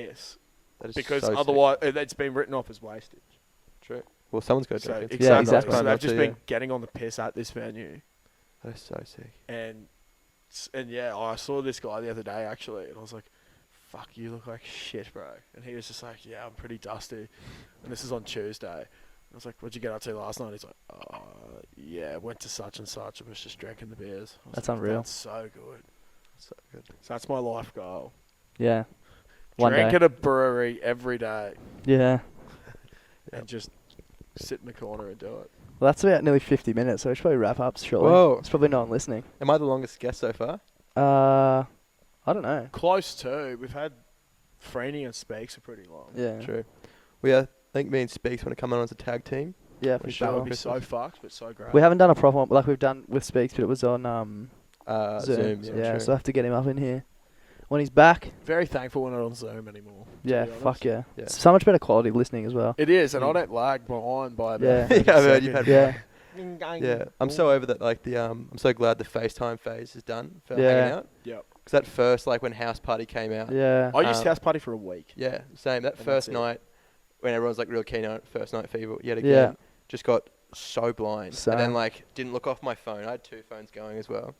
piss That is because so sick. otherwise it's been written off as wastage. True. Well, someone's got to So drink it. exactly. exactly. So Not they've just to, been yeah. getting on the piss at this venue. That is so sick. And yeah, I saw this guy the other day actually, and I was like, "Fuck, you look like shit, bro." And he was just like, "Yeah, I'm pretty dusty." And this is on Tuesday. I was like, "What'd you get up to last night?" He's like, "Oh, yeah, went to such and such. I was just drinking the beers." I was That's like, unreal. That's so good. So good. So that's my life goal. Yeah. One Drink day. at a brewery every day Yeah. and just sit in the corner and do it. Well, that's about nearly 50 minutes, so we should probably wrap up shortly. Whoa. There's probably no one listening. Am I the longest guest so far? I don't know. Close to. We've had Freeney and Speaks are pretty long. Yeah. True. Well, yeah, I think me and Speaks want to come on as a tag team. Yeah, for Which That would sure. be so Christmas. fucked, but so great. We haven't done a proper one like we've done with Speaks, but it was on Zoom. Yeah, true. so I have to get him up in here. when he's back, Very thankful we're not on Zoom anymore. to yeah, be honest. fuck yeah. Yeah. So much better quality listening as well. It is, and I don't lag behind by about Yeah. 30 Yeah, I've heard you've seconds. had- Yeah, I'm so over that. Like I'm so glad the FaceTime phase is done for Yeah. hanging out. Yep. Because that first, like when House Party came out. Yeah. I used Um, House Party for a week. Yeah, same. That And first that's it. night when everyone's like real keen on it, first night fever yet again. Yeah. Just got so blind, Same. and then like didn't look off my phone. I had 2 phones going as well.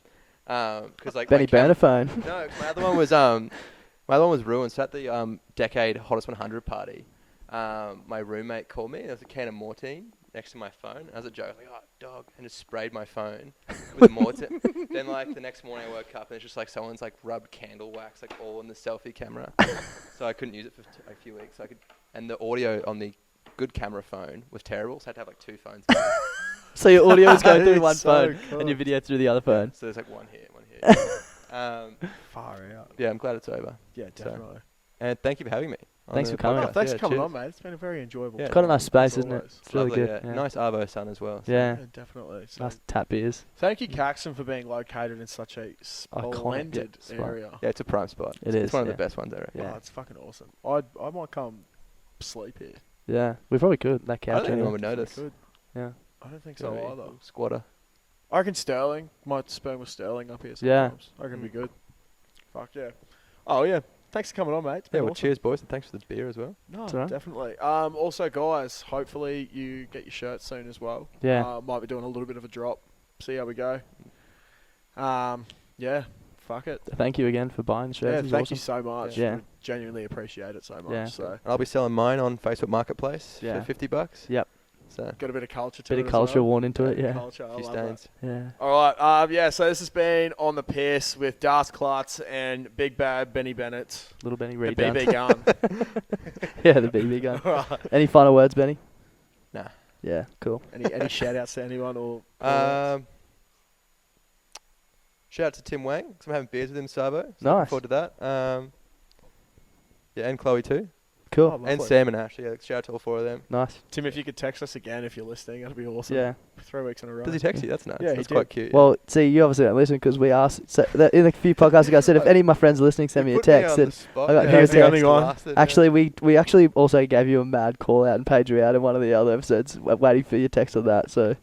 Because like Benny my Bennassi. No, 'cause my other one was ruined. So at the decade hottest 100 party, my roommate called me. There was a can of Mortine next to my phone. As a joke, like, oh, dog, and just sprayed my phone with Mortine. Then like the next morning I woke up and it's just like someone's like rubbed candle wax like all in the selfie camera. So I couldn't use it for a few weeks. And the audio on the good camera phone was terrible, so I had to have like 2 phones. So your audio was going through It's one so phone cool. and your video through the other phone. So there's like one here, one here. Far out. Yeah, I'm glad it's over. Yeah, So, definitely. And thank you for having me. on Thanks the for coming. Oh, podcast. thanks Yeah, for coming cheers. on, mate. It's been a very enjoyable. Yeah. time, Quite a nice as space, isn't it? always. It's really Lovely, good. yeah. Yeah. Nice Arvo sun as well. So. Yeah. Yeah, definitely. So Nice tap beers. thank you, Caxton, for being located in such a Iconic, splendid yeah, spot. area. Yeah, it's a prime spot. It It's is, one of yeah. the best ones I reckon. Yeah. Oh, it's fucking awesome. I might come sleep here. Yeah. We probably could. That I couch. don't think in anyone there. would notice. Could. Yeah. I don't think so Maybe either. Squatter. I reckon Sterling might spend with Sterling up here Yeah. sometimes. I reckon it'd be good. Fuck yeah. Oh yeah. Thanks for coming on, mate. It's Yeah, been well, awesome. cheers, boys, and thanks for the beer as well. No, It's all right. definitely. Also, guys, hopefully you get your shirt soon as well. Yeah. Might be doing a little bit of a drop. See how we go. Yeah. Fuck it. Thank you again for buying the shirts. Yeah, It was thank awesome. you so much. Yeah. We genuinely appreciate it so much. Yeah. So And I'll be selling mine on Facebook Marketplace Yeah. for $50. Yep. So got a bit of culture to Bit it. of as culture well. worn into it. Yeah. Culture. I a few love that. stains. Yeah. All right. Yeah. So this has been on the piss with Das Klutz and Big Bad Benny Bennetts. Little Benny The redone. BB gun. Yeah, the BB gun. All right. Any final words, Benny? Nah. Yeah. Cool. Any shout outs to anyone or? Shout out to Tim Wang, 'cause I'm having beers with him, Sabo. So Nice. Looking forward to that. Yeah, and Chloe too. Cool. Oh, And lovely. Sam and Ash. Yeah, shout out to all 4 of them. Nice. Tim, if you could text us again if you're listening, that'd be awesome. Yeah. 3 weeks in a row. Does he text you? That's nice. Yeah, he That's did. quite cute. Well, see, you obviously don't listen because we asked. So in a few podcasts ago, I said if any of my friends are listening, send me a text. And I got here's the only one. actually, we actually also gave you a mad call out and paid you out in one of the other episodes, waiting for your text on that. So,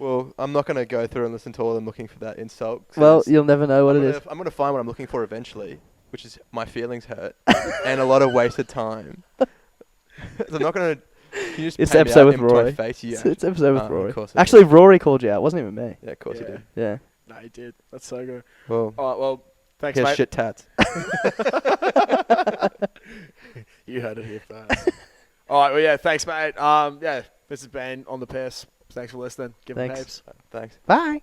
Well, I'm not going to go through and listen to all of them looking for that insult. 'cause well, you'll never know what I'm it gonna, is. I'm going to find what I'm looking for eventually, which is my feelings hurt and a lot of wasted time. So I'm not going to. Can you just It's pay me episode out with in my Rory. face? Yeah. It's episode with Of Rory. course I Actually, Rory called you out. It wasn't even me. Yeah, of course you Yeah. did. Yeah. No, he did. That's so good. Well, All right. Well, thanks, he has mate. shit tats. You heard it here first. All right. Well, yeah. Thanks, mate. Yeah. This has been on the piss. Thanks for listening. Give 'em Thanks. heaps. Thanks. Bye.